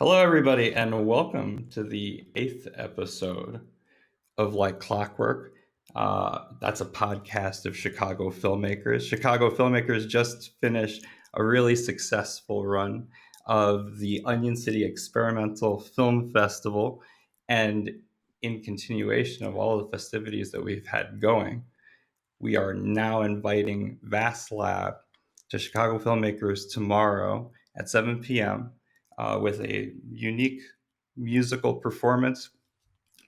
Hello, everybody, and welcome to the 8th episode of Like Clockwork. That's a podcast of Chicago filmmakers. Chicago filmmakers just finished a really successful run of the Onion City Experimental Film Festival, and in continuation of all the festivities that we've had going, we are now inviting Vast Lab to Chicago filmmakers tomorrow at 7 p.m. With a unique musical performance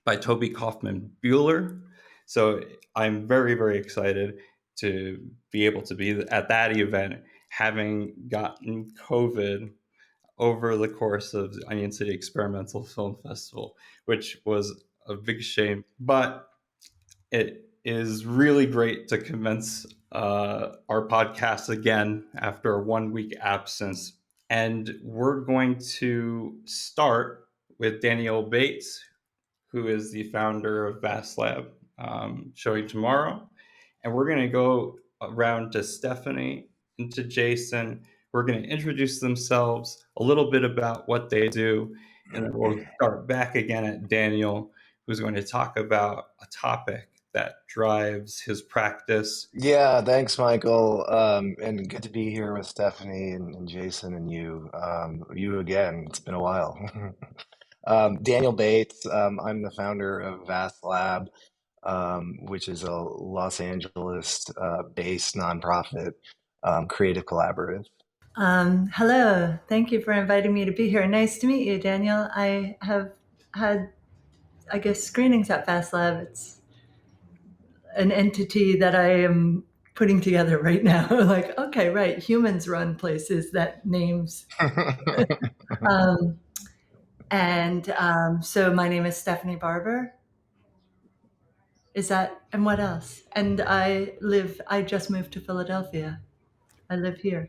by Toby Kaufman Bueller. So I'm very, very excited to be able to be at that event, having gotten COVID over the course of the Onion City Experimental Film Festival, which was a big shame. But it is really great to commence our podcast again after a 1 week absence. And we're going to start with Daniel Bates, who is the founder of Vast Lab, showing tomorrow. And we're going to go around to Stephanie and to Jason. We're going to introduce themselves, a little bit about what they do, and then we'll start back again at Daniel, who's going to talk about a topic that drives his practice. Yeah, thanks, Michael. And good to be here with Stephanie and Jason and you. You again. It's been a while. Daniel Bates. I'm the founder of Vast Lab, which is a Los Angeles based nonprofit creative collaborative. Hello, thank you for inviting me to be here. Nice to meet you, Daniel. I have had, I guess, screenings at Fast Lab. It's an entity that I am putting together right now. Like, okay, right, humans run places that names. um, so my name is Stephanie Barber. And what else? And I just moved to Philadelphia. I live here.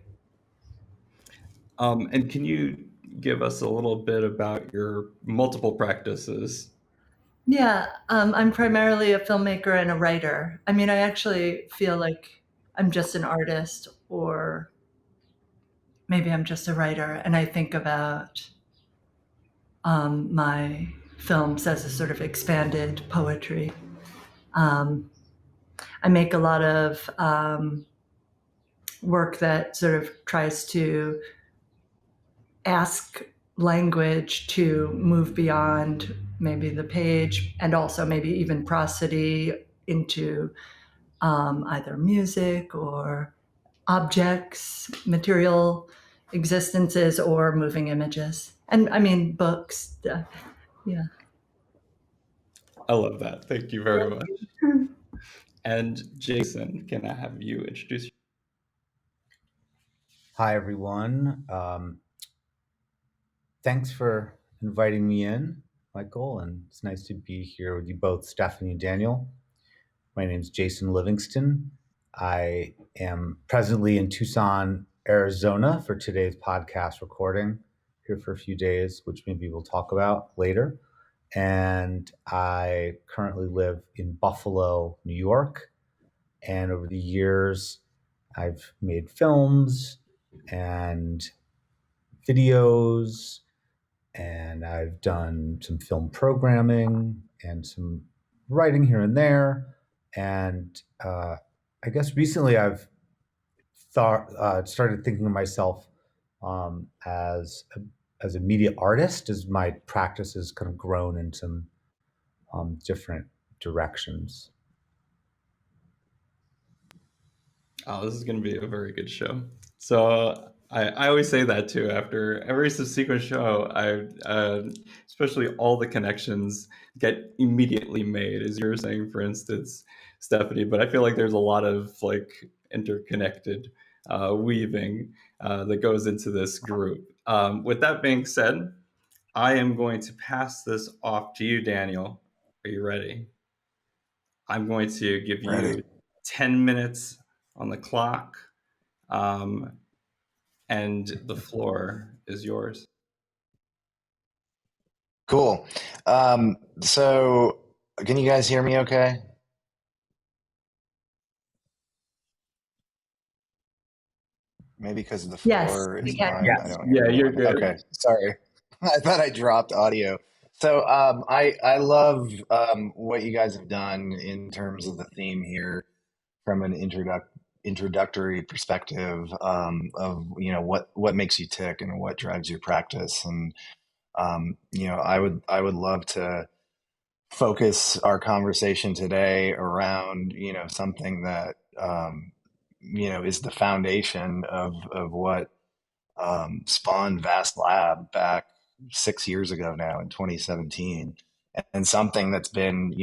And can you give us a little bit about your multiple practices? Yeah, I'm primarily a filmmaker and a writer. I mean, I actually feel like I'm just an artist, or maybe I'm just a writer, and I think about my films as a sort of expanded poetry. I make a lot of work that sort of tries to ask language to move beyond maybe the page, and also maybe even prosody into either music or objects, material existences, or moving images. And I mean, books. Yeah. I love that. Thank you very much. And Jason, can I have you introduce? Hi, everyone. Thanks for inviting me in, Michael, and it's nice to be here with you both, Stephanie and Daniel. My name is Jason Livingston. I am presently in Tucson, Arizona for today's podcast recording, here for a few days, which maybe we'll talk about later. And I currently live in Buffalo, New York. And over the years, I've made films and videos, and I've done some film programming and some writing here and there. And I guess recently I've started thinking of myself as a media artist, as my practice has kind of grown in some different directions. Oh, this is going to be a very good show. So I always say that too. After every subsequent show, especially all the connections get immediately made, as you were saying, for instance, Stephanie. But I feel like there's a lot of like interconnected weaving that goes into this group. With that being said, I am going to pass this off to you, Daniel. Are you ready? I'm going to give Ready. you 10 minutes on the clock, and the floor is yours. Cool. So can you guys hear me okay? Maybe because the Yes, floor is we can. mine. Yes. I don't hear Yeah, you're anyone. good. Okay, sorry. I thought I dropped audio. So I love what you guys have done in terms of the theme here from an introductory perspective of what makes you tick and what drives your practice. And I would love to focus our conversation today around something that is the foundation of what spawned Vast Lab back 6 years ago now in 2017, and something that's been,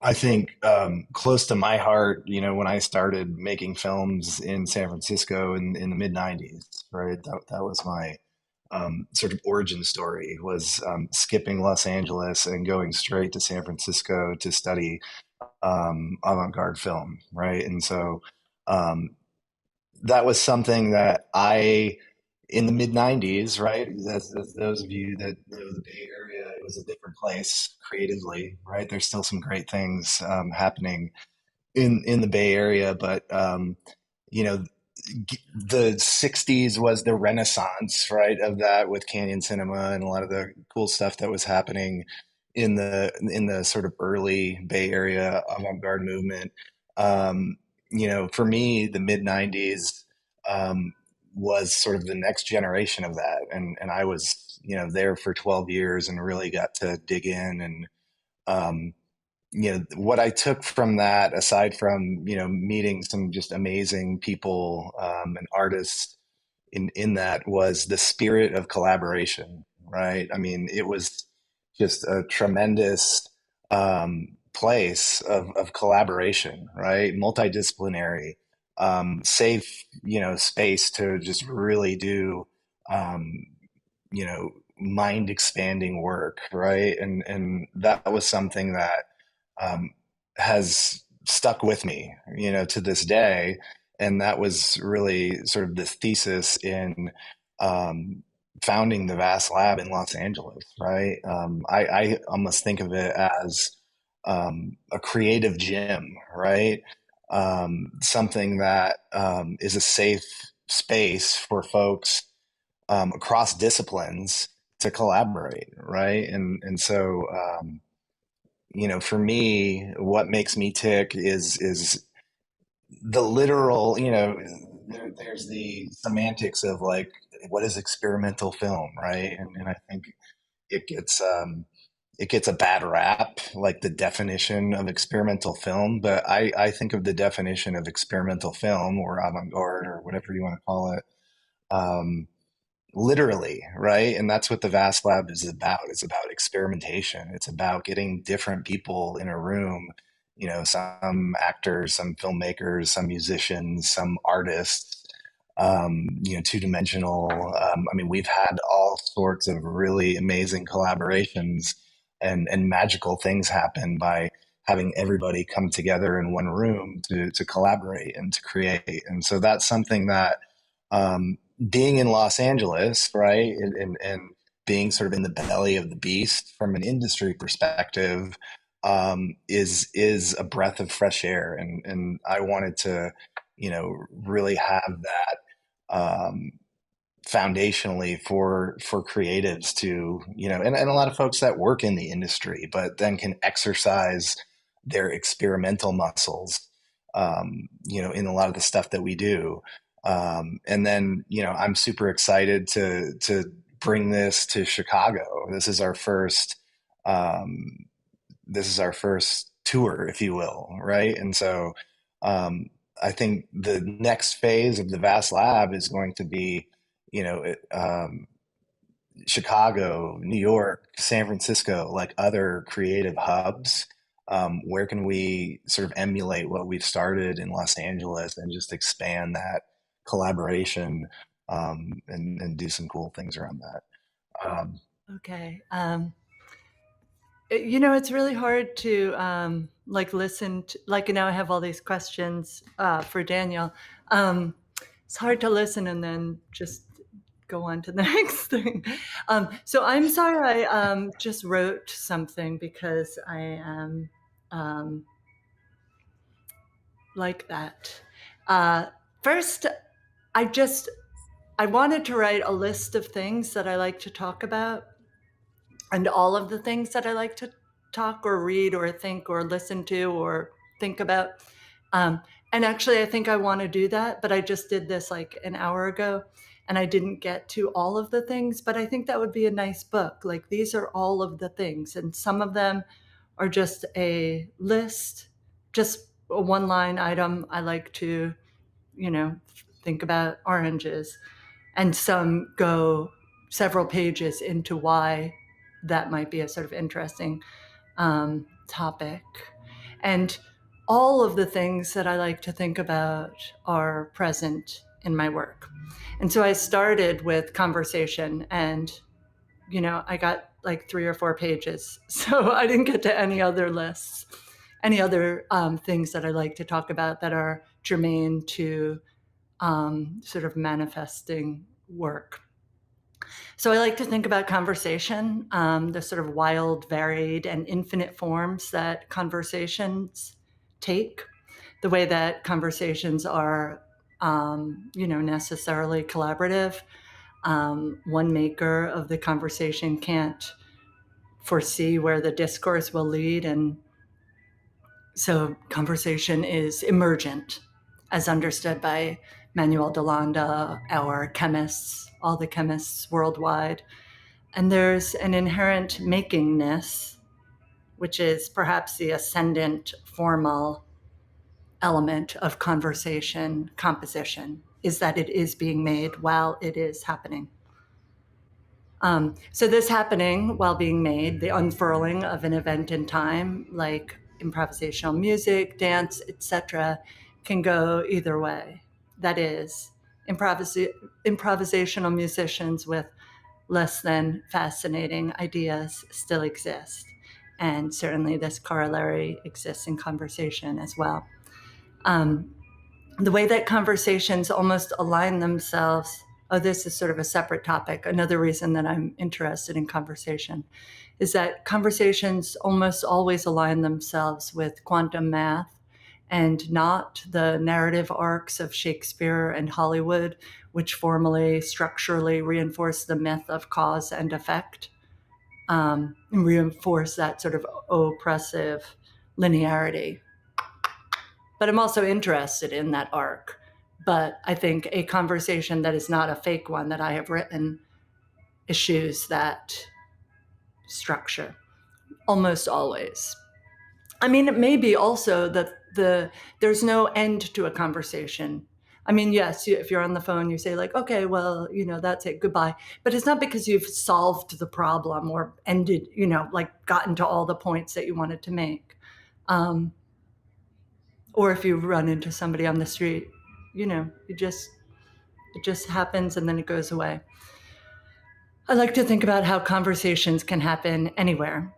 I think, close to my heart, when I started making films in San Francisco in the mid 90s, right? That was my sort of origin story, was skipping Los Angeles and going straight to San Francisco to study avant-garde film, right? And so um, that was something that in the mid 90s, right? As those of you that know the Bay Area, it was a different place creatively, right? There's still some great things happening in the Bay Area, but you know, the 60s was the renaissance, right, of that, with Canyon Cinema and a lot of the cool stuff that was happening in the sort of early Bay Area avant-garde movement. Um, for me, the mid 90s um, was sort of the next generation of that, and I was there for 12 years and really got to dig in. And um, what I took from that, aside from meeting some just amazing people and artists in that, was the spirit of collaboration, right? I mean, it was just a tremendous place of collaboration, right? Multidisciplinary, safe, space to just really do, um, mind expanding work, right? And that was something that um, has stuck with me, to this day. And that was really sort of the thesis in um, founding the Vast Lab in Los Angeles, right? I almost think of it as a creative gym, right? Something that is a safe space for folks across disciplines to collaborate, right? And so for me, what makes me tick is the literal, there's the semantics of, like, what is experimental film, right? And I think it gets it gets a bad rap, like the definition of experimental film. But I think of the definition of experimental film, or avant-garde, or whatever you want to call it, um, literally, right? And that's what the Vast Lab is about. It's about experimentation. It's about getting different people in a room, some actors, some filmmakers, some musicians, some artists, two-dimensional. I mean, we've had all sorts of really amazing collaborations and magical things happen by having everybody come together in one room to collaborate and to create. And so that's something that um, being in Los Angeles, right, and being sort of in the belly of the beast from an industry perspective, is a breath of fresh air. And I wanted to, really have that foundationally for creatives to, and a lot of folks that work in the industry, but then can exercise their experimental muscles, in a lot of the stuff that we do. And then, I'm super excited to bring this to Chicago. Um, this is our first tour, if you will, right? And so um, I think the next phase of the Vast Lab is going to be, Chicago, New York, San Francisco, like other creative hubs. Where can we sort of emulate what we've started in Los Angeles and just expand that collaboration, and do some cool things around that? Okay. It's really hard to like listen to, like, I have all these questions for Daniel. It's hard to listen and then just go on to the next thing. So I'm sorry I just wrote something, because I am like that. First, I just I wanted to write a list of things that I like to talk about, and all of the things that I like to talk or read or think or listen to or think about. And actually, I think I want to do that, but I just did this like an hour ago and I didn't get to all of the things, but I think that would be a nice book. Like, these are all of the things, and some of them are just a list, just a one-line item. I like to, think about oranges, and some go several pages into why that might be a sort of interesting topic. And all of the things that I like to think about are present in my work. And so I started with conversation, and, I got like 3 or 4 pages. So I didn't get to any other lists, any other things that I like to talk about that are germane to sort of manifesting work. So I like to think about conversation, the sort of wild, varied, and infinite forms that conversations take, the way that conversations are, necessarily collaborative. One maker of the conversation can't foresee where the discourse will lead, and so conversation is emergent, as understood by Manuel Delanda, our chemists, all the chemists worldwide. And there's an inherent makingness, which is perhaps the ascendant formal element of conversation composition, is that it is being made while it is happening. So this happening while being made, the unfurling of an event in time, like improvisational music, dance, etc., can go either way. That is, improvisational musicians with less than fascinating ideas still exist. And certainly this corollary exists in conversation as well. The way that conversations almost align themselves, this is sort of a separate topic. Another reason that I'm interested in conversation is that conversations almost always align themselves with quantum math and not the narrative arcs of Shakespeare and Hollywood, which formally, structurally reinforce the myth of cause and effect, and reinforce that sort of oppressive linearity. But I'm also interested in that arc. But I think a conversation that is not a fake one that I have written eschews that structure almost always. I mean, it may be also that there's no end to a conversation. I mean, yes, if you're on the phone, you say like, okay, well, that's it, goodbye. But it's not because you've solved the problem or ended, like gotten to all the points that you wanted to make. Or if you run into somebody on the street, it just happens and then it goes away. I like to think about how conversations can happen anywhere,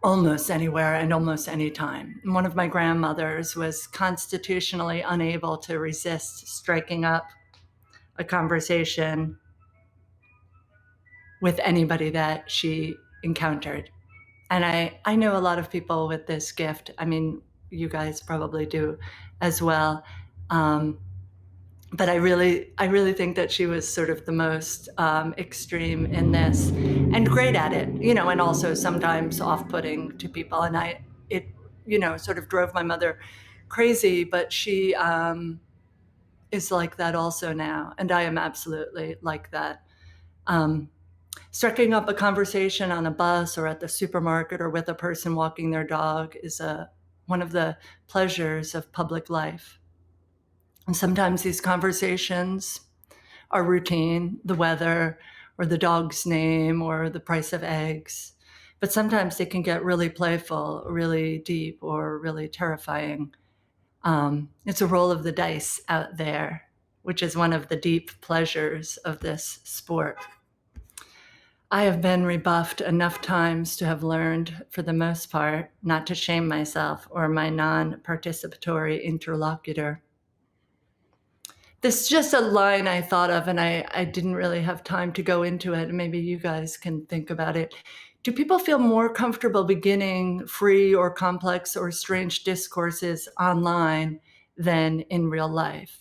almost anywhere and almost any time. One of my grandmothers was constitutionally unable to resist striking up a conversation with anybody that she encountered. And I know a lot of people with this gift. I mean, you guys probably do as well. But I really think that she was sort of the most extreme in this, and great at it, and also sometimes off-putting to people. And it sort of drove my mother crazy, but she is like that also now. And I am absolutely like that. Striking up a conversation on a bus or at the supermarket or with a person walking their dog is one of the pleasures of public life. And sometimes these conversations are routine, the weather or the dog's name or the price of eggs. But sometimes they can get really playful, really deep, or really terrifying. It's a roll of the dice out there, which is one of the deep pleasures of this sport. I have been rebuffed enough times to have learned, for the most part, not to shame myself or my non-participatory interlocutor. This is just a line I thought of, and I didn't really have time to go into it. Maybe you guys can think about it. Do people feel more comfortable beginning free or complex or strange discourses online than in real life?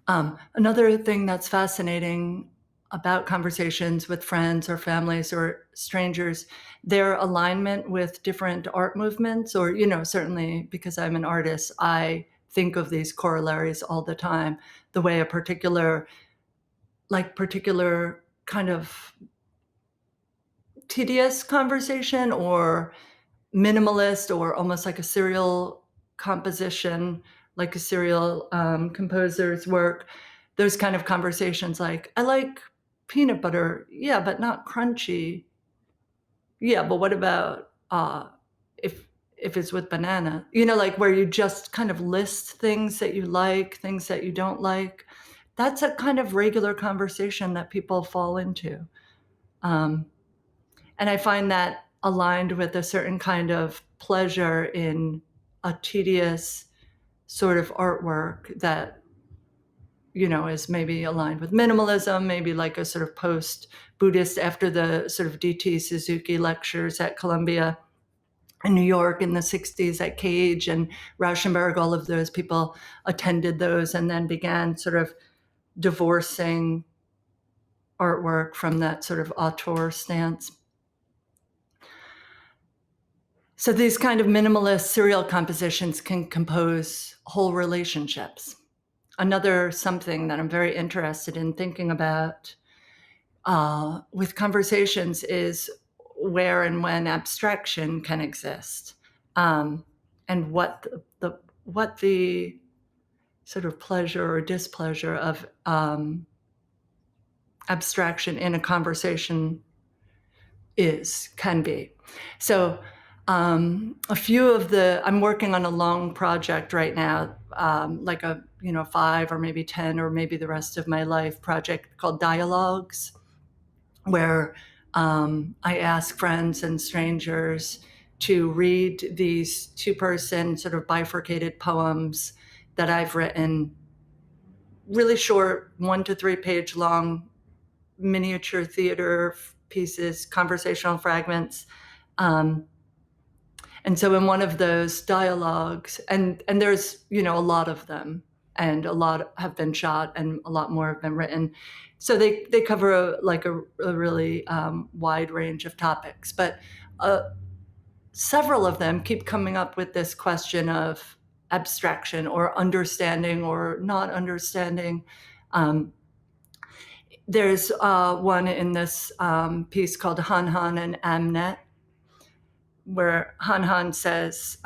Another thing that's fascinating about conversations with friends or families or strangers, their alignment with different art movements, or, certainly because I'm an artist, I think of these corollaries all the time. The way a particular kind of tedious conversation or minimalist or almost like a serial composition, like a serial composer's work, those kind of conversations like, I like peanut butter, yeah, but not crunchy. Yeah, but what about if it's with banana? Like where you just kind of list things that you like, things that you don't like. That's a kind of regular conversation that people fall into. Um, and I find that aligned with a certain kind of pleasure in a tedious sort of artwork that, is maybe aligned with minimalism, maybe like a sort of post-Buddhist after the sort of D.T. Suzuki lectures at Columbia in New York in the 60s at Cage and Rauschenberg. All of those people attended those and then began sort of divorcing artwork from that sort of auteur stance. So these kind of minimalist serial compositions can compose whole relationships. Another something that I'm very interested in thinking about with conversations is where and when abstraction can exist, and what the sort of pleasure or displeasure of abstraction in a conversation can be. So I'm working on a long project right now, like a 5 or maybe 10 or maybe the rest of my life project called Dialogues, where I ask friends and strangers to read these 2-person sort of bifurcated poems that I've written, really short, 1 to 3 page long miniature theater pieces, conversational fragments. And so in one of those dialogues, and there's, a lot of them, and a lot have been shot and a lot more have been written. So they cover a really wide range of topics, but several of them keep coming up with this question of abstraction or understanding or not understanding. There's one in this piece called Han Han and Amnet, where Han Han says,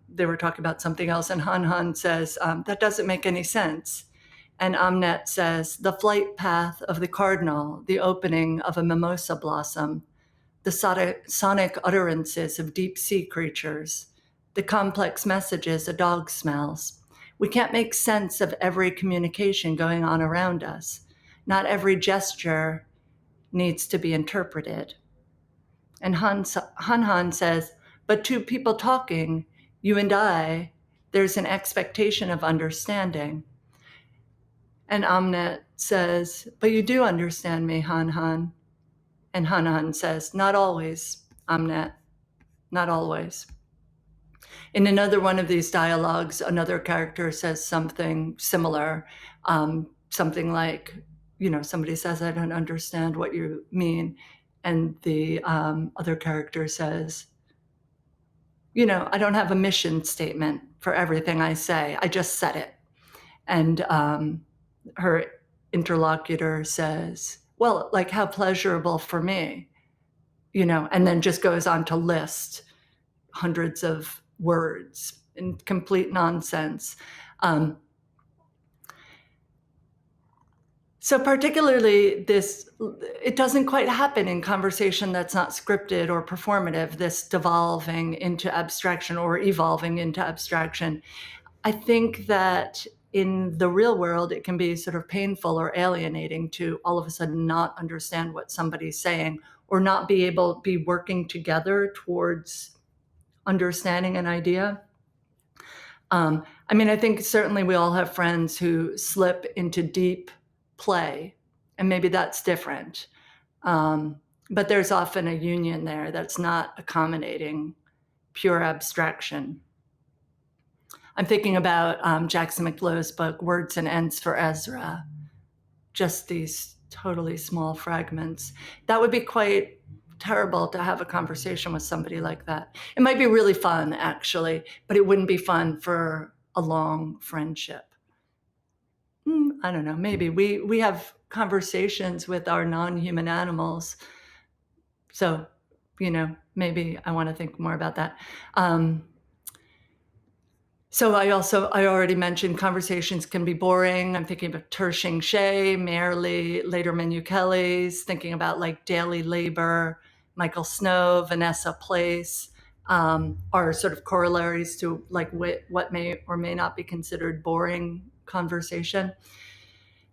they were talking about something else, and Han Han says, that doesn't make any sense. And Amnet says, the flight path of the cardinal, the opening of a mimosa blossom, the sonic utterances of deep sea creatures, the complex messages a dog smells. We can't make sense of every communication going on around us. Not every gesture needs to be interpreted. And Han Han says, but 2 people talking, you and I, there's an expectation of understanding. And Amnet says, but you do understand me, Han Han. And Han Han says, not always, Amnet, not always. In another one of these dialogues, another character says something similar, something like, somebody says, I don't understand what you mean. And the other character says, I don't have a mission statement for everything I say. I just said it. And her interlocutor says, well, like how pleasurable for me, and then just goes on to list hundreds of words in complete nonsense. So particularly it doesn't quite happen in conversation that's not scripted or performative, this devolving into abstraction or evolving into abstraction. I think that in the real world, it can be sort of painful or alienating to all of a sudden not understand what somebody's saying or not be working together towards understanding an idea. I think certainly we all have friends who slip into deep play, and maybe that's different. But there's often a union there that's not accommodating pure abstraction. I'm thinking about Jackson McLow's book, Words and Ends for Ezra, just these totally small fragments. That would be quite terrible to have a conversation with somebody like that. It might be really fun, actually, but it wouldn't be fun for a long friendship. I don't know, maybe. We have conversations with our non-human animals. So, maybe I want to think more about that. So I already mentioned conversations can be boring. I'm thinking of Tershing Shea, Merrily, later Menu Kelly's, thinking about like Daily Labor, Michael Snow, Vanessa Place, are sort of corollaries to like what may or may not be considered boring conversation.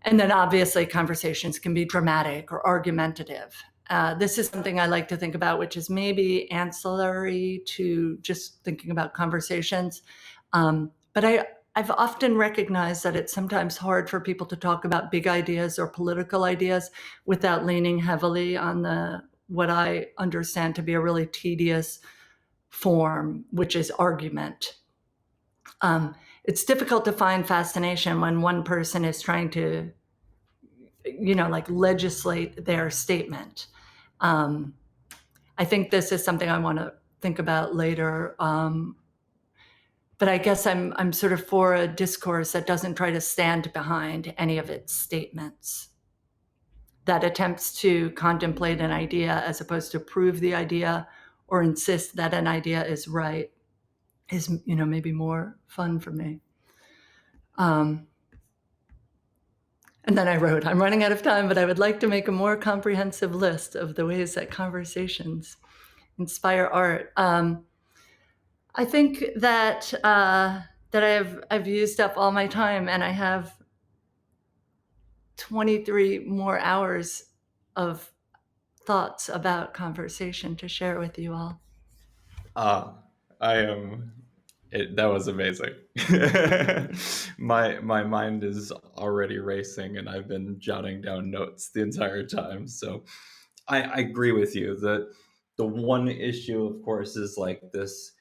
And then obviously conversations can be dramatic or argumentative. This is something I like to think about, which is maybe ancillary to just thinking about conversations. But I've often recognized that it's sometimes hard for people to talk about big ideas or political ideas without leaning heavily on what I understand to be a really tedious form, which is argument. It's difficult to find fascination when one person is trying to, like legislate their statement. I think this is something I want to think about later. But I guess I'm sort of for a discourse that doesn't try to stand behind any of its statements, that attempts to contemplate an idea as opposed to prove the idea or insist that an idea is right, is maybe more fun for me. And then I wrote, I'm running out of time, but I would like to make a more comprehensive list of the ways that conversations inspire art. I think that I've used up all my time, and I have 23 more hours of thoughts about conversation to share with you all. I am. That was amazing. My mind is already racing, and I've been jotting down notes the entire time. So I agree with you that the one issue, of course, is like this.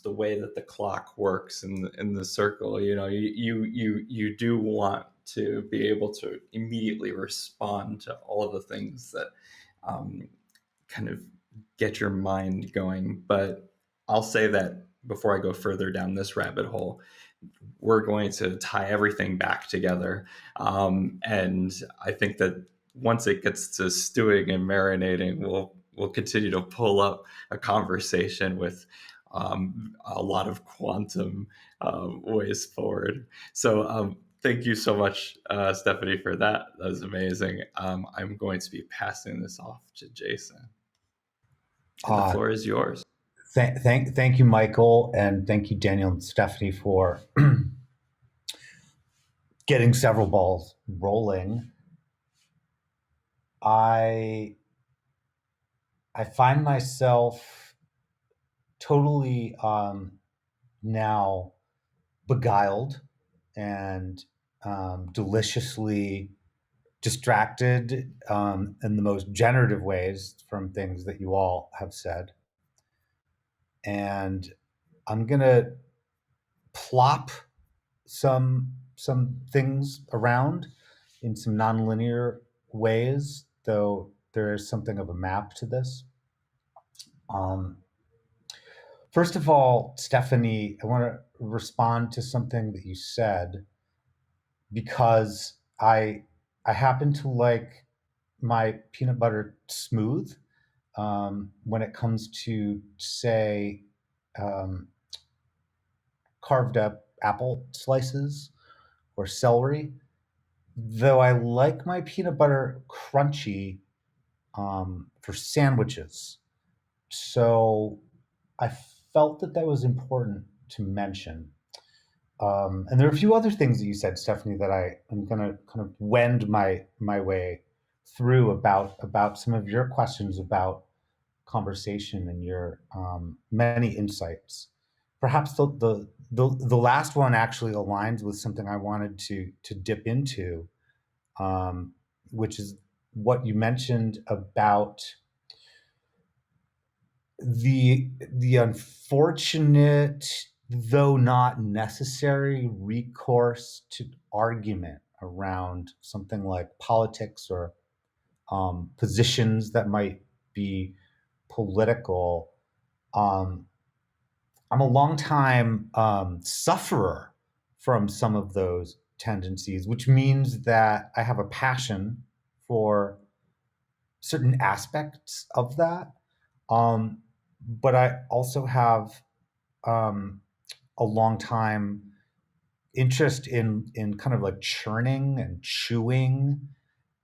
The way that the clock works in the circle, you do want to be able to immediately respond to all of the things that kind of get your mind going. But I'll say that before I go further down this rabbit hole, we're going to tie everything back together. And I think that once it gets to stewing and marinating, we'll continue to pull up a conversation with a lot of quantum ways forward. So thank you so much, Stephanie, for that. That was amazing. I'm going to be passing this off to Jason. And the floor is yours. Thank you, Michael, and thank you, Daniel and Stephanie, for getting several balls rolling. I find myself totally now beguiled and deliciously distracted in the most generative ways from things that you all have said. And I'm gonna plop some things around in some nonlinear ways, though there is something of a map to this. First of all, Stephanie, I want to respond to something that you said, because I happen to like my peanut butter smooth when it comes to, say, carved up apple slices or celery, though I like my peanut butter crunchy for sandwiches. So I felt that was important to mention. And there are a few other things that you said, Stephanie, that I'm going to kind of wend my way through about some of your questions about conversation and your many insights. Perhaps the last one actually aligns with something I wanted to dip into, which is what you mentioned about the unfortunate though not necessary, recourse to argument around something like politics or positions that might be political. Um, I'm a long time sufferer from some of those tendencies, which means that I have a passion for certain aspects of that. But I also have a long time interest in kind of like churning and chewing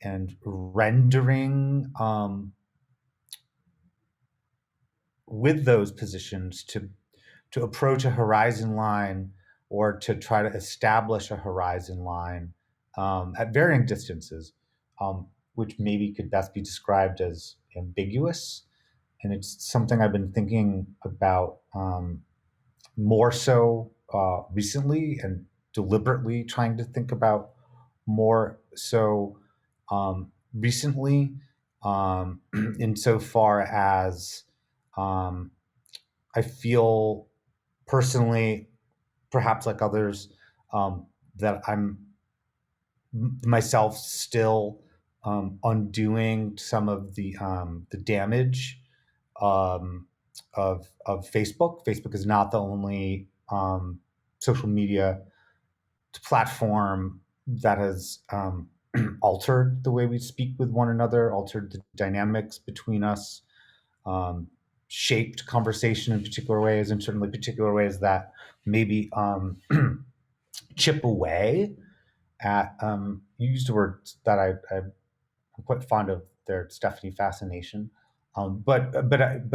and rendering with those positions to approach a horizon line or to try to establish a horizon line at varying distances, which maybe could best be described as ambiguous. And it's something I've been thinking about more so recently, and deliberately trying to think about more so recently, insofar as I feel personally, perhaps like others, that I'm myself still undoing some of the damage of Facebook. Facebook is not the only social media platform that has altered the way we speak with one another, altered the dynamics between us, shaped conversation in particular ways, and certainly particular ways that maybe chip away at. You used a word that I'm quite fond of there, Stephanie, fascination. But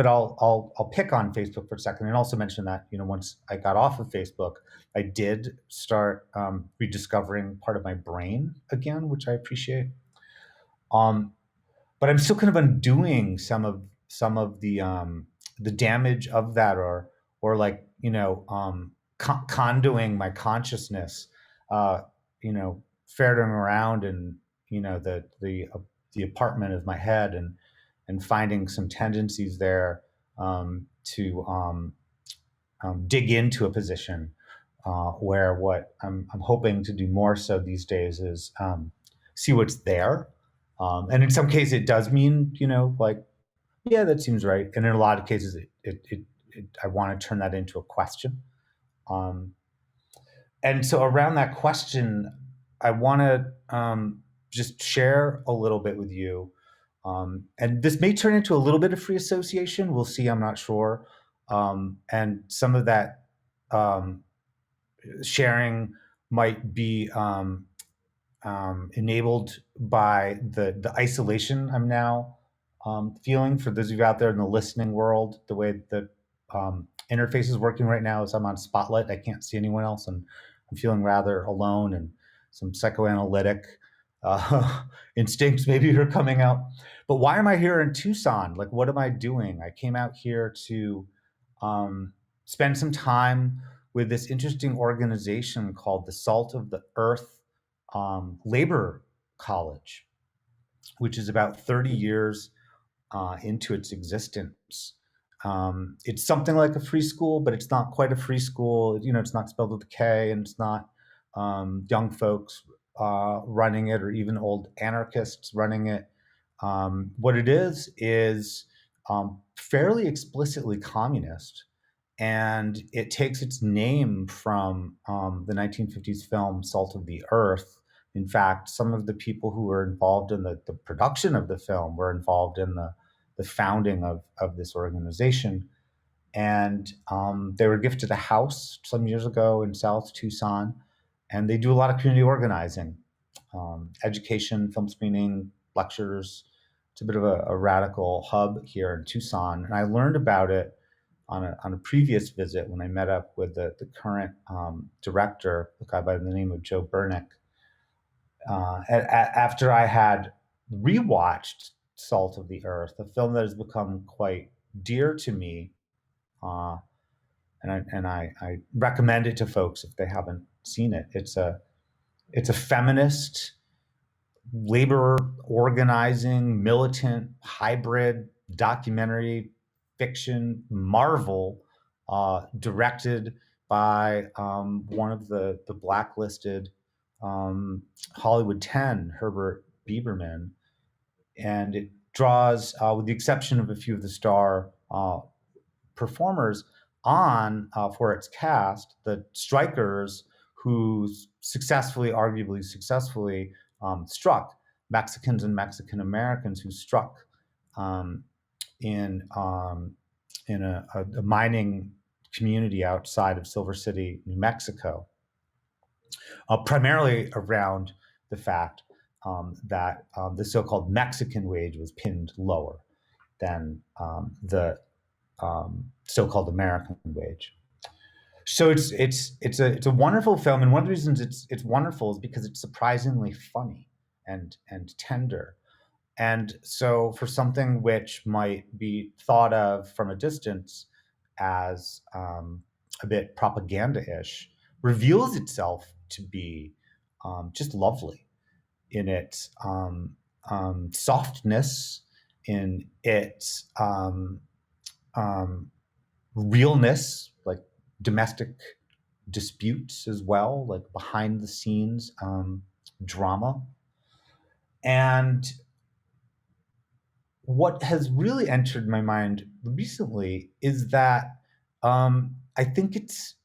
I'll pick on Facebook for a second, and also mention that once I got off of Facebook, I did start rediscovering part of my brain again, which I appreciate. But I'm still kind of undoing some of the damage of that, or like condoing my consciousness, ferreting around in the apartment of my head, and finding some tendencies there to dig into a position where what I'm hoping to do more so these days is see what's there. And in some cases, it does mean, like, yeah, that seems right. And in a lot of cases, I want to turn that into a question. And so around that question, I want to just share a little bit with you. And this may turn into a little bit of free association. We'll see. I'm not sure. And some of that sharing might be enabled by the isolation I'm now feeling. For those of you out there in the listening world, the way that interface is working right now is I'm on Spotlight. I can't see anyone else, and I'm feeling rather alone, and some psychoanalytic instincts maybe are coming out. But why am I here in Tucson? Like, what am I doing? I came out here to spend some time with this interesting organization called the Salt of the Earth Labor College, which is about 30 years into its existence. It's something like a free school, but it's not quite a free school. It's not spelled with a K, and it's not young folks running it, or even old anarchists running it. What it is fairly explicitly communist, and it takes its name from the 1950s film Salt of the Earth. In fact, some of the people who were involved in the production of the film were involved in the founding of this organization. And they were gifted a house some years ago in South Tucson, and they do a lot of community organizing, education, film screening, lectures. It's a bit of a radical hub here in Tucson. And I learned about it on a previous visit when I met up with the current director, a guy by the name of Joe Bernick. After I had rewatched Salt of the Earth, a film that has become quite dear to me, and I recommend it to folks if they haven't seen it. It's a feminist, labor organizing, militant, hybrid documentary fiction marvel, directed by one of the blacklisted Hollywood 10, Herbert Biberman, and it draws, with the exception of a few of the star performers on for its cast, the strikers who arguably successfully, struck Mexicans and Mexican Americans who struck um, in a mining community outside of Silver City, New Mexico, primarily around the fact that the so-called Mexican wage was pinned lower than the so-called American wage. So it's a wonderful film, and one of the reasons it's wonderful is because it's surprisingly funny and tender. And so for something which might be thought of from a distance as a bit propaganda-ish, reveals itself to be just lovely in its softness, in its realness, like domestic disputes as well, like behind the scenes drama. And what has really entered my mind recently is that I think it's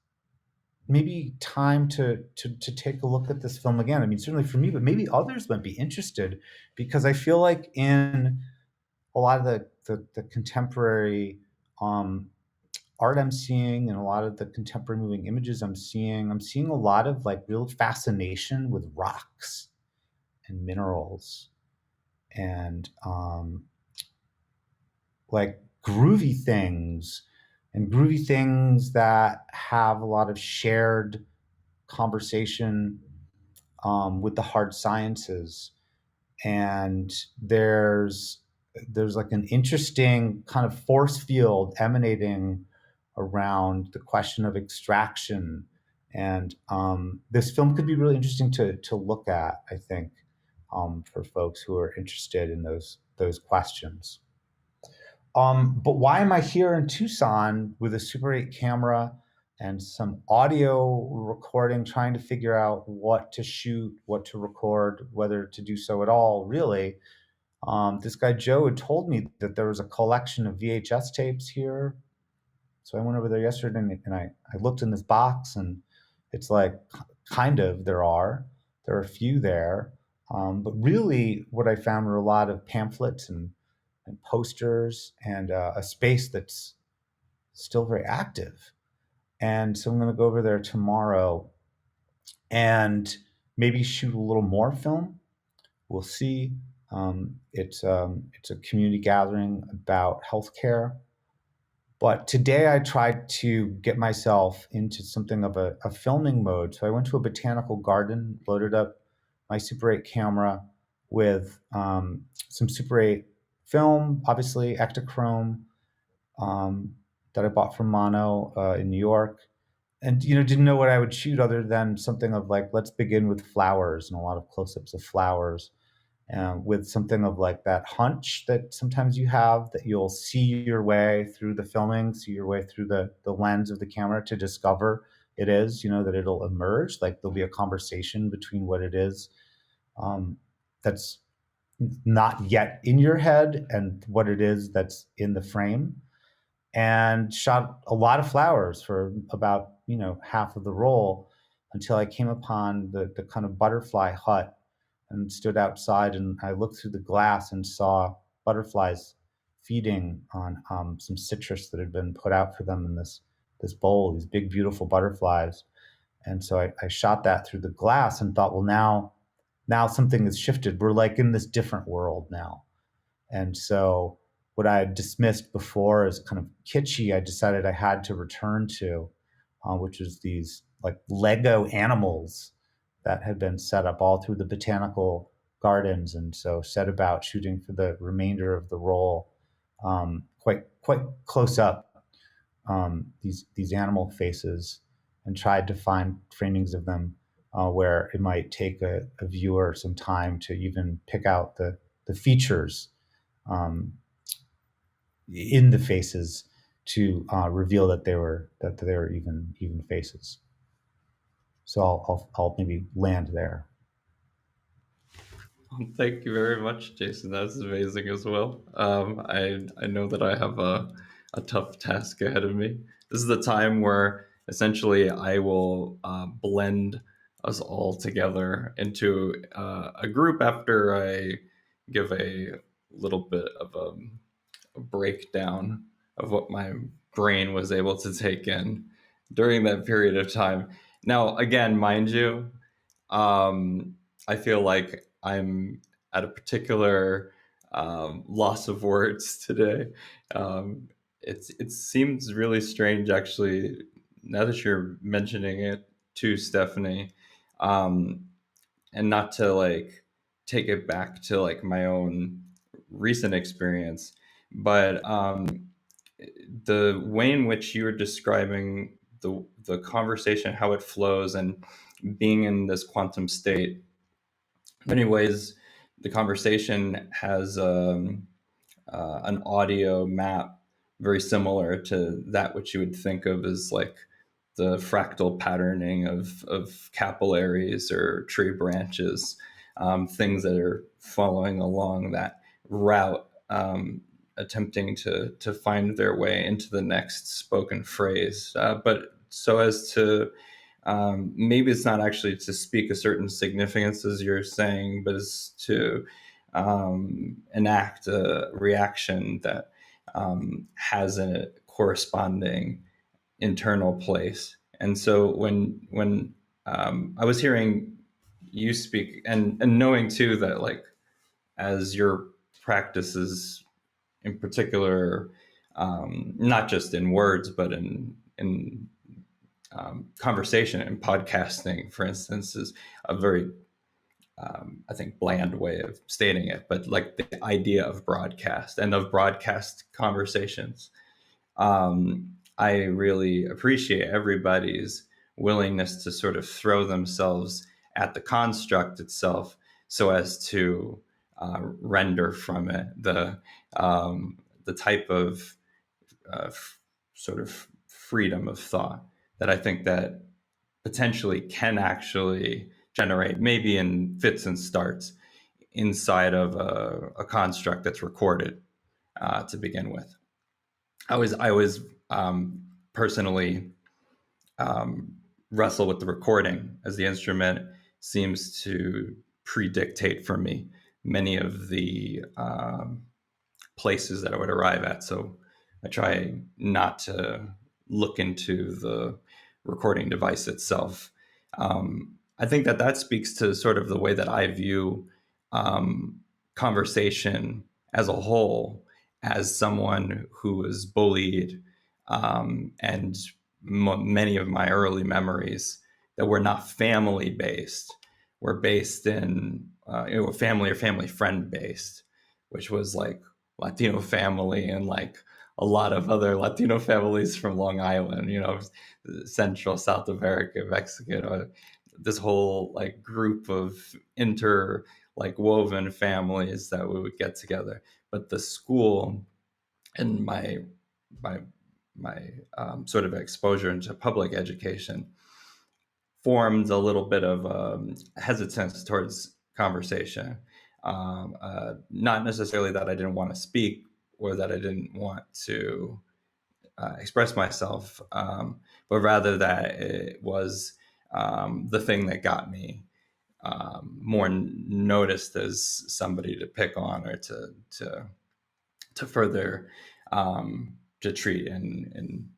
maybe time to take a look at this film again. I mean, certainly for me, but maybe others might be interested, because I feel like in a lot of the contemporary art I'm seeing, and a lot of the contemporary moving images I'm seeing a lot of like real fascination with rocks and minerals and like groovy things that have a lot of shared conversation with the hard sciences. And there's like an interesting kind of force field emanating around the question of extraction. And this film could be really interesting to look at, I think, for folks who are interested in those questions. But why am I here in Tucson with a Super 8 camera and some audio recording, trying to figure out what to shoot, what to record, whether to do so at all, really? This guy Joe had told me that there was a collection of VHS tapes here. So I went over there yesterday and I looked in this box, and it's like, kind of, there are a few there. But really what I found were a lot of pamphlets and posters and a space that's still very active. And so I'm going to go over there tomorrow and maybe shoot a little more film. We'll see. It's a community gathering about healthcare. But today I tried to get myself into something of a filming mode. So I went to a botanical garden, loaded up my Super 8 camera with some Super 8 film, obviously Ektachrome, that I bought from Mono in New York, and didn't know what I would shoot other than something of like, let's begin with flowers, and a lot of close-ups of flowers, with something of like that hunch that sometimes you have, that you'll see your way through the filming, see your way through the lens of the camera to discover it is, that it'll emerge, like there'll be a conversation between what it is that's not yet in your head and what it is that's in the frame. And shot a lot of flowers for about half of the roll, until I came upon the kind of butterfly hut and stood outside, and I looked through the glass and saw butterflies feeding on some citrus that had been put out for them in this bowl, these big beautiful butterflies. And so I shot that through the glass and thought, well, now something has shifted. We're like in this different world now. And so what I had dismissed before as kind of kitschy, I decided I had to return to, which is these like Lego animals that had been set up all through the botanical gardens. And so set about shooting for the remainder of the roll, quite close up, these animal faces, and tried to find framings of them where it might take a viewer some time to even pick out the features in the faces to reveal that they were even faces. So I'll maybe land there. Thank you very much, Jason. That's amazing as well. I know that I have a tough task ahead of me. This is the time where essentially I will blend us all together into a group after I give a little bit of a breakdown of what my brain was able to take in during that period of time. Now, again, mind you, I feel like I'm at a particular loss of words today. It seems really strange, actually, now that you're mentioning it too, Stephanie, um, and not to like take it back to like my own recent experience, but the way in which you were describing the conversation, how it flows, and being in this quantum state. In many ways, the conversation has an audio map very similar to that which you would think of as like the fractal patterning of capillaries or tree branches, things that are following along that route, attempting to find their way into the next spoken phrase, but so as to maybe it's not actually to speak a certain significance as you're saying, but it's to enact a reaction that has a corresponding internal place. And so when I was hearing you speak, and knowing too that like as your practices in particular, not just in words but in conversation and podcasting, for instance, is a very I think bland way of stating it, but like the idea of broadcast and of broadcast conversations. I really appreciate everybody's willingness to sort of throw themselves at the construct itself so as to render from it the type of sort of freedom of thought that I think that potentially can actually generate, maybe in fits and starts, inside of a construct that's recorded to begin with. I always personally wrestle with the recording, as the instrument seems to predictate for me many of the places that I would arrive at. So I try not to look into the recording device itself. I think that speaks to sort of the way that I view conversation as a whole, as someone who was bullied, and many of my early memories that were not family based were based in family or family friend based, which was like Latino family and like a lot of other Latino families from Long Island, Central, South America, Mexico, this whole like group of like woven families that we would get together. But the school and my sort of exposure into public education formed a little bit of hesitance towards conversation. Not necessarily that I didn't want to speak or that I didn't want to express myself, but rather that it was the thing that got me more noticed as somebody to pick on or to further to treat in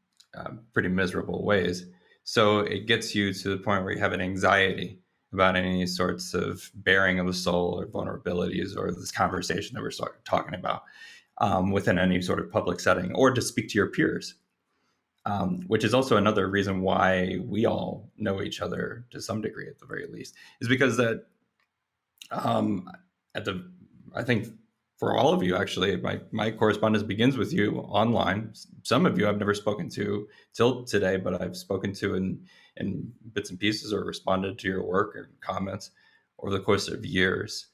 pretty miserable ways. So it gets you to the point where you have an anxiety about any sorts of bearing of the soul or vulnerabilities or this conversation that we're talking about within any sort of public setting, or to speak to your peers, which is also another reason why we all know each other to some degree, at the very least, is because that I think for all of you, actually, my correspondence begins with you online. Some of you I've never spoken to till today, but I've spoken to in bits and pieces or responded to your work or comments over the course of years.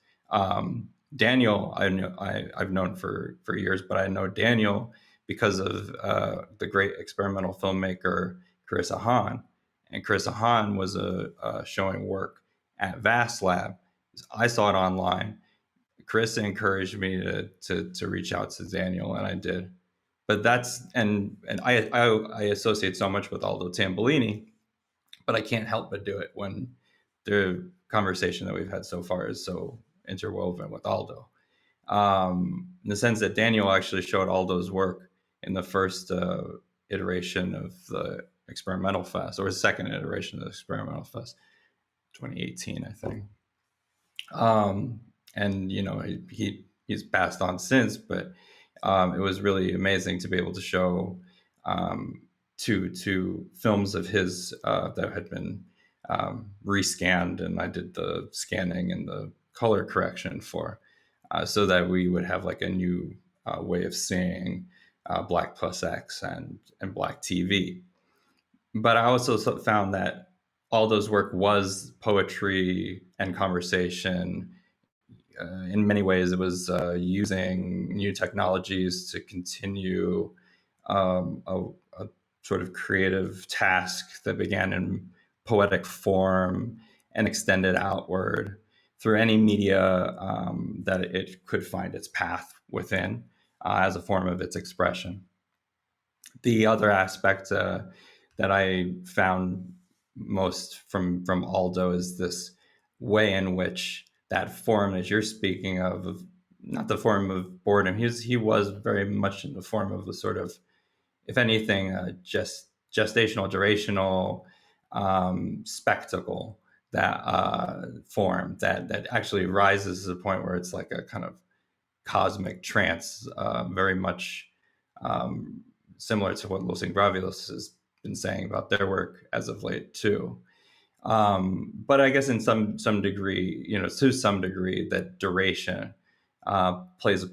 Daniel, I've known for years, but I know Daniel because of the great experimental filmmaker Carissa Hahn. And Carissa Hahn was showing work at Vast Lab. I saw it online. Carissa encouraged me to reach out to Daniel, and I did. But that's and I associate so much with Aldo Tambolini, but I can't help but do it when the conversation that we've had so far is so interwoven with Aldo. In the sense that Daniel actually showed Aldo's work in the first iteration of the Experimental Fest, or his second iteration of the Experimental Fest, 2018, I think. And he's passed on since, but it was really amazing to be able to show two films of his that had been rescanned, and I did the scanning and the color correction for, so that we would have like a new way of seeing Black plus X and Black TV. But I also found that Aldo's work was poetry and conversation. In many ways, it was using new technologies to continue a sort of creative task that began in poetic form and extended outward through any media that it could find its path within as a form of its expression. The other aspect that I found most from Aldo is this way in which that form that you're speaking of not the form of boredom. He was very much in the form of a sort of, if anything, gestational, durational spectacle, that form that actually rises to the point where it's like a kind of cosmic trance, very much similar to what Los Ingravios has been saying about their work as of late too. But I guess in some degree, to some degree, that duration plays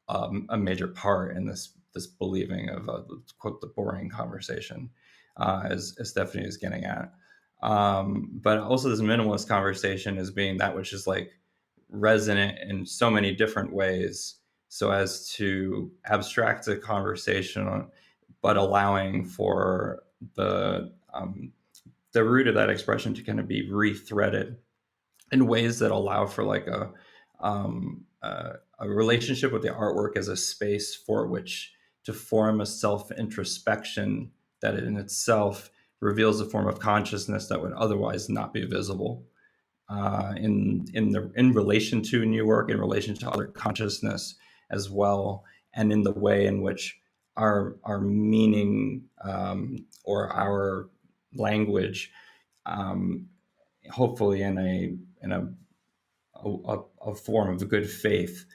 a major part in this believing of quote the boring conversation, as Stephanie is getting at. But also this minimalist conversation as being that which is like resonant in so many different ways, so as to abstract the conversation, but allowing for the root of that expression to kind of be rethreaded in ways that allow for like a relationship with the artwork as a space for which to form a self-introspection that in itself reveals a form of consciousness that would otherwise not be visible in relation to new work, in relation to other consciousness as well, and in the way in which our meaning or our language, hopefully in a form of good faith,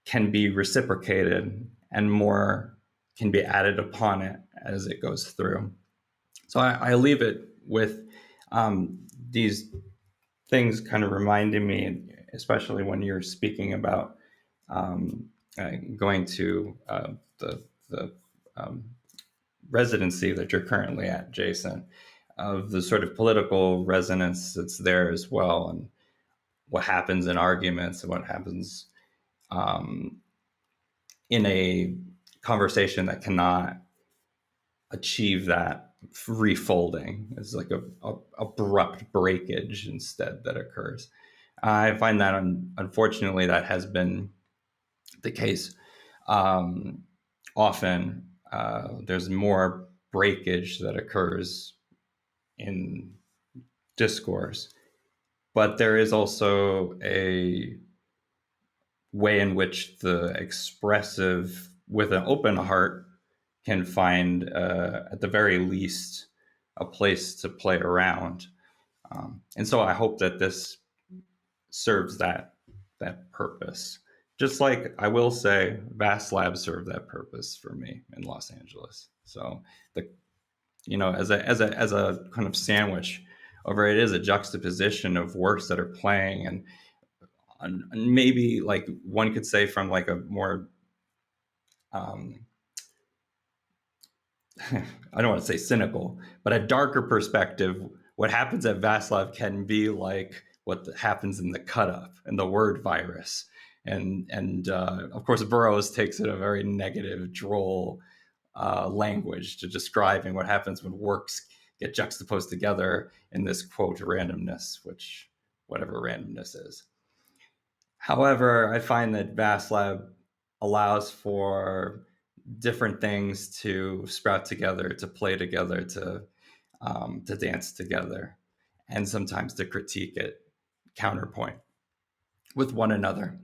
can be reciprocated and more can be added upon it as it goes through. So I leave it with these things kind of reminding me, especially when you're speaking about going to the residency that you're currently at, Jason, of the sort of political resonance that's there as well, and what happens in arguments and what happens in a conversation that cannot achieve that refolding. It's like a abrupt breakage instead that occurs. I find that unfortunately that has been the case often. There's more breakage that occurs in discourse, but there is also a way in which the expressive with an open heart can find at the very least a place to play around, and so I hope that this serves that purpose. Just like I will say, Vast Lab served that purpose for me in Los Angeles. So as a kind of sandwich over it is a juxtaposition of works that are playing, and maybe like one could say from like a more I don't want to say cynical, but a darker perspective, what happens at Vast Lab can be like what happens in the cut up and the word virus, and of course Burroughs takes it a very negative, droll language to describing what happens when works get juxtaposed together in this quote randomness, which whatever randomness is. However, I find that VastLab allows for different things to sprout together, to play together, to dance together, and sometimes to critique it, counterpoint with one another.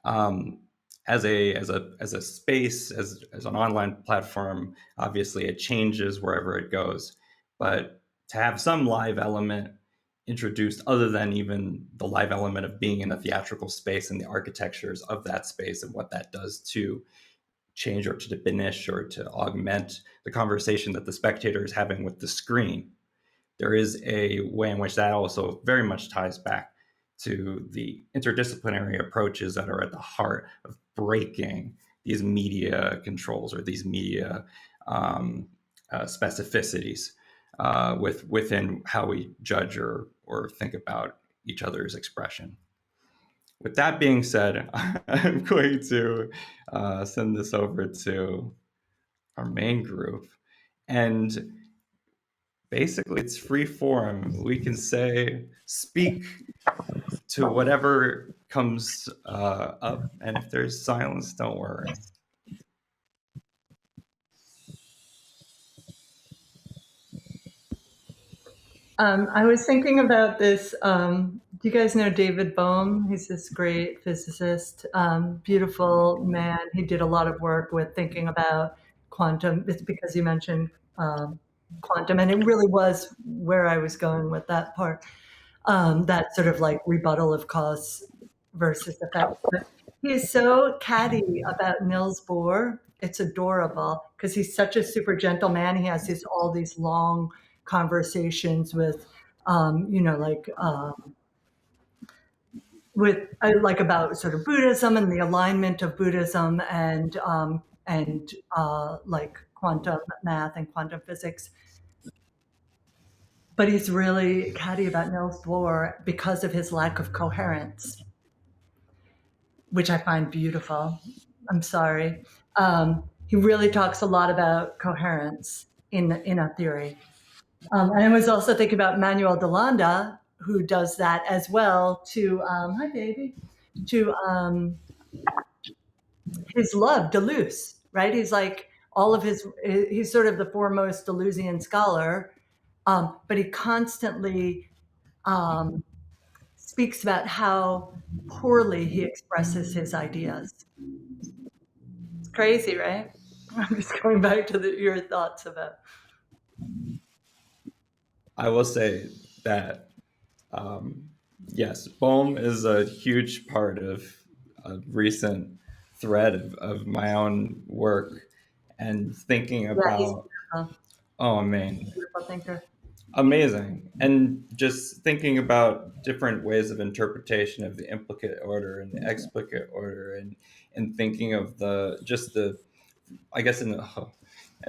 As a space, as an online platform, obviously it changes wherever it goes, but to have some live element introduced other than even the live element of being in a theatrical space and the architectures of that space and what that does to change or to diminish or to augment the conversation that the spectator is having with the screen. There is a way in which that also very much ties back to the interdisciplinary approaches that are at the heart of breaking these media controls or these media specificities within how we judge or think about each other's expression. With that being said, I'm going to send this over to our main group. And basically, it's free form. We can speak to whatever comes up. And if there's silence, don't worry. I was thinking about this. Do you guys know David Bohm? He's this great physicist, beautiful man. He did a lot of work with thinking about quantum. It's because you mentioned quantum, and it really was where I was going with that part. That sort of like rebuttal of cause versus effect. But he is so catty about Niels Bohr. It's adorable because he's such a super gentle man. He has all these long conversations with, like about sort of Buddhism and the alignment of Buddhism and like quantum math and quantum physics. But he's really catty about Niels Bohr because of his lack of coherence, which I find beautiful. I'm sorry. He really talks a lot about coherence in a theory. And I was also thinking about Manuel de Landa, who does that as well to, hi baby, to his love, Deleuze, right? He's like he's sort of the foremost Deleuzian scholar, but he constantly speaks about how poorly he expresses his ideas. It's crazy, right? I'm just going back to your thoughts about. I will say that, yes, Bohm is a huge part of a recent thread of my own work and thinking about, oh man, beautiful thinker. Amazing. And just thinking about different ways of interpretation of the implicate order and the explicate order and thinking of I guess in the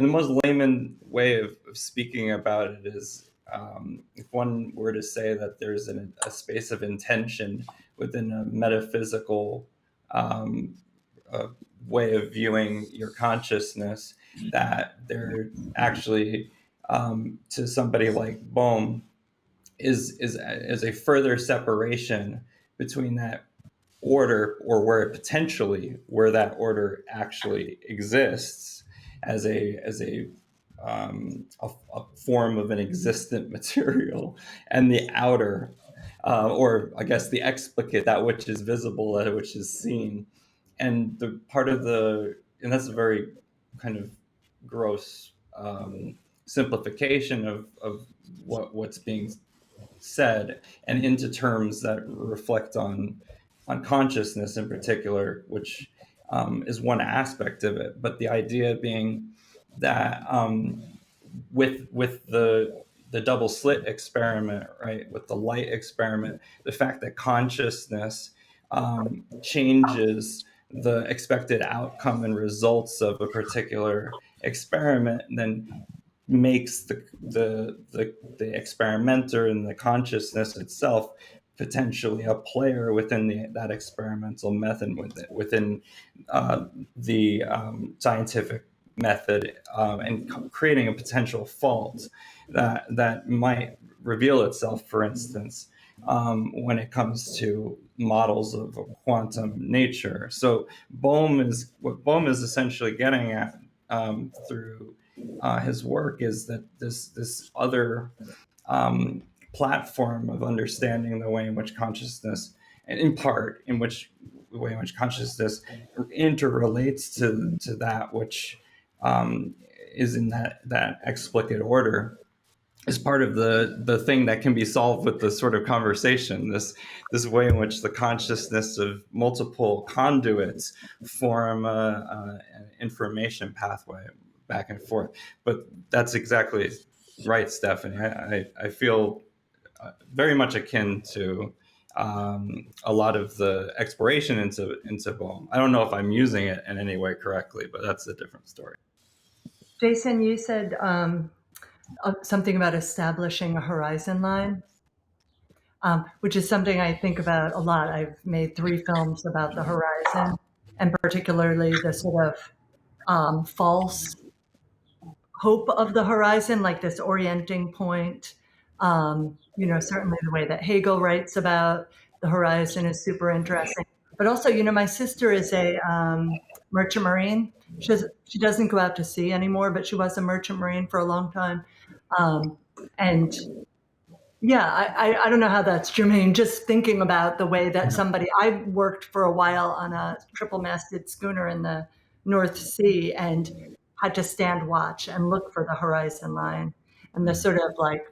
most layman way of speaking about it is, if one were to say that there's a space of intention within a metaphysical way of viewing your consciousness, that there actually, to somebody like Bohm, is a further separation between that order, or where that order actually exists as a form of an existent material, and the outer, or I guess the explicate, that which is visible, that which is seen. And the part of and that's a very kind of gross simplification of what's being said, and into terms that reflect on consciousness in particular, which is one aspect of it. But the idea being that with the double slit experiment, right, with the light experiment, the fact that consciousness changes the expected outcome and results of a particular experiment, then makes the experimenter and the consciousness itself potentially a player within that experimental method, within the scientific method, and creating a potential fault that might reveal itself, for instance, when it comes to models of quantum nature. So what Bohm is essentially getting at through his work is that this other um, platform of understanding the way in which consciousness, and in part, in which the way in which consciousness interrelates to that which is in that explicit order, is part of the thing that can be solved with this sort of conversation, this way in which the consciousness of multiple conduits form an information pathway back and forth. But that's exactly right, Stephanie. I feel very much akin to a lot of the exploration into Bohm. I don't know if I'm using it in any way correctly, but that's a different story. Jason, you said something about establishing a horizon line, which is something I think about a lot. I've made 3 films about the horizon, and particularly the sort of false hope of the horizon, like this orienting point. Certainly the way that Hegel writes about the horizon is super interesting. But also, my sister is a merchant marine. She doesn't go out to sea anymore, but she was a merchant marine for a long time. And yeah, I don't know how that's germane. Just thinking about the way that I worked for a while on a triple masted schooner in the North Sea and had to stand watch and look for the horizon line. And the sort of like,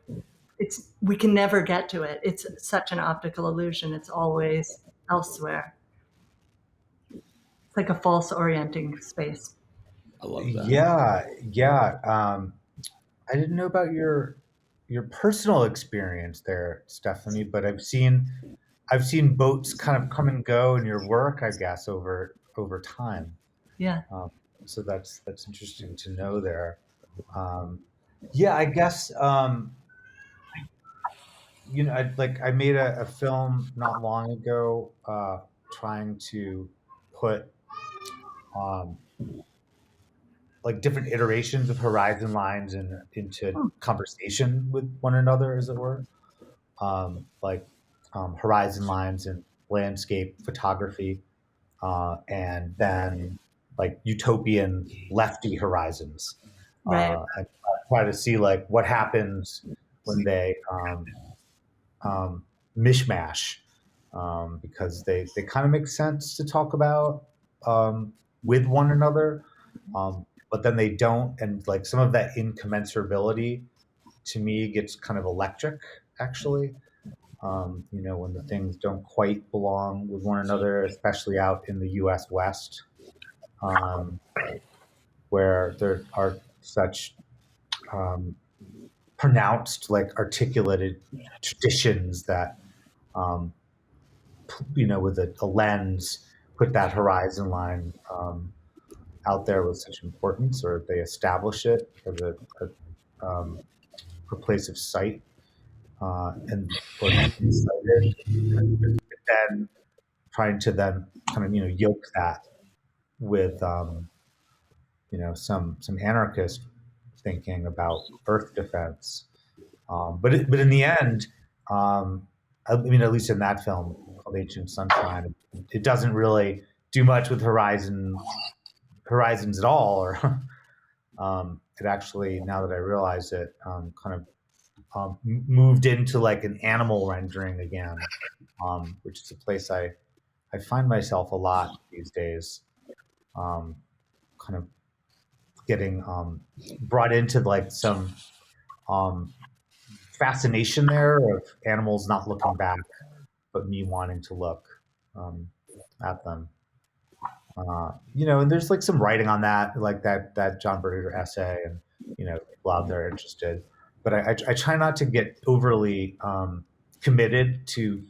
we can never get to it. It's such an optical illusion. It's always elsewhere. It's like a false orienting space. I love that. Yeah. I didn't know about your personal experience there, Stephanie, but I've seen boats kind of come and go in your work, I guess, over time. Yeah. So that's interesting to know there. Yeah, I guess I made a film not long ago, trying to put like different iterations of horizon lines into conversation with one another, as it were. Horizon lines in landscape photography, and then like utopian lefty horizons. Right. And try to see like what happens when they mishmash, because they kind of make sense to talk about with one another, but then they don't, and like some of that incommensurability to me gets kind of electric, actually. When the things don't quite belong with one another, especially out in the U.S. West, where there are such pronounced, like articulated traditions that, with a lens, put that horizon line out there with such importance, or they establish it as a place of sight, and or to be cited, and then trying to then kind of yoke that with some anarchist thinking about Earth defense. But in the end, I mean, at least in that film called Ancient Sunshine, it doesn't really do much with horizons at all, or it actually, now that I realize it, kind of moved into like an animal rendering again, which is a place I find myself a lot these days, kind of getting brought into like some fascination there of animals not looking back, but me wanting to look at them. And there's like some writing on that, like that John Berger essay, and people out there interested. But I try not to get overly committed to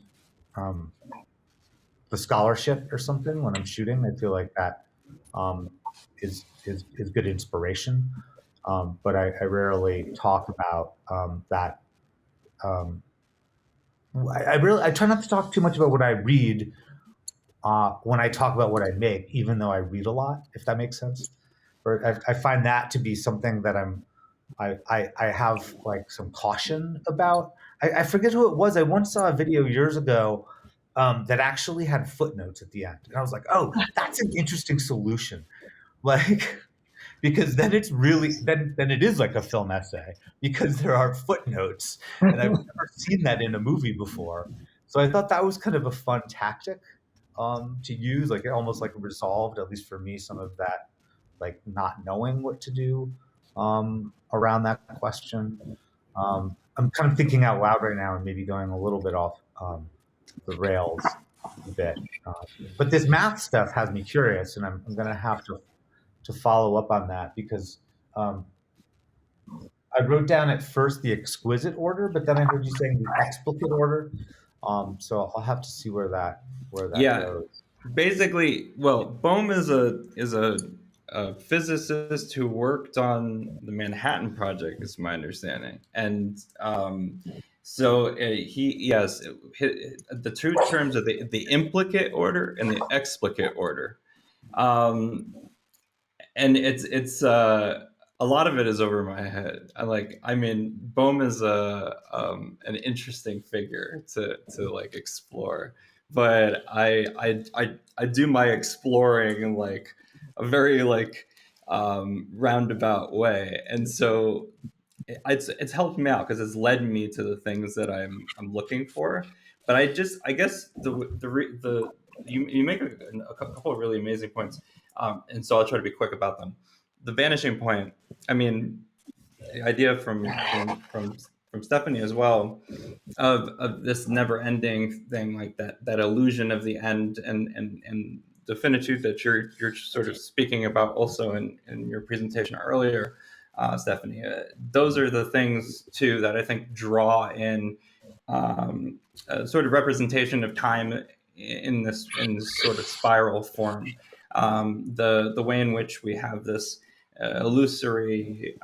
the scholarship or something when I'm shooting. I feel like that is good inspiration, but I rarely talk about that I try not to talk too much about what I read when I talk about what I make, even though I read a lot, if that makes sense. Or I find that to be something that I have like some caution about. I forget who it was. I once saw a video years ago that actually had footnotes at the end, and I was like, "Oh, that's an interesting solution." Like, because then it's really then it is like a film essay because there are footnotes, and I've never seen that in a movie before. So I thought that was kind of a fun tactic to use, like it almost like resolved, at least for me, some of that like not knowing what to do around that question. I'm kind of thinking out loud right now and maybe going a little bit off the rails a bit. But this math stuff has me curious, and I'm going to have to follow up on that because um, I wrote down at first the exquisite order, but then I heard you saying the explicate order. So I'll have to see where that Yeah, goes. basically, well, Bohm is a physicist who worked on the Manhattan Project, is my understanding, and so he yes, the two terms are the implicate order and the explicate order, um, and it's a lot of it is over my head. I mean, Bohm is a an interesting figure to like explore, but I do my exploring in like a very like roundabout way, and so it's helped me out because it's led me to the things that I'm looking for. But I guess the you make a couple of really amazing points, and so I'll try to be quick about them. The vanishing point. I mean, the idea from Stephanie as well of this never ending thing, like that illusion of the end and the finitude that you're sort of speaking about also in your presentation earlier, Stephanie. Those are the things too that I think draw in a sort of representation of time in this sort of spiral form. The way in which we have this illusory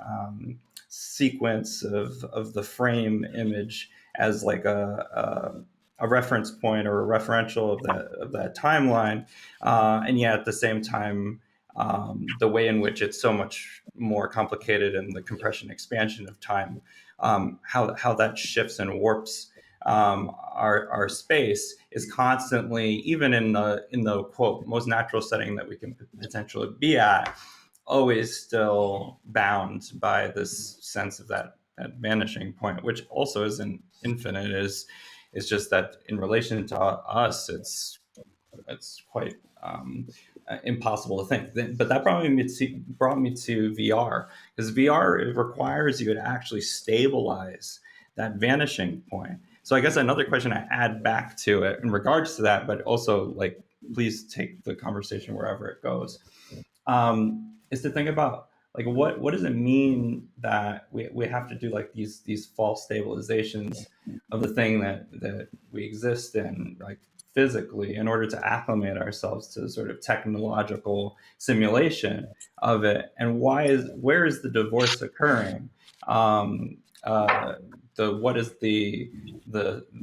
sequence of the frame image as like a reference point or a referential of that timeline, and yet at the same time, the way in which it's so much more complicated and the compression expansion of time, how that shifts and warps our space is constantly, even in the quote most natural setting that we can potentially be at, always still bound by this sense of that vanishing point, which also isn't infinite. Is just that in relation to us, it's quite impossible to think. But that brought me to VR, because VR, it requires you to actually stabilize that vanishing point. So I guess another question I add back to it in regards to that, but also like please take the conversation wherever it goes, is to think about like what does it mean that we have to do like these false stabilizations of the thing that we exist in, like physically, in order to acclimate ourselves to sort of technological simulation of it, and where is the divorce occurring? The what is the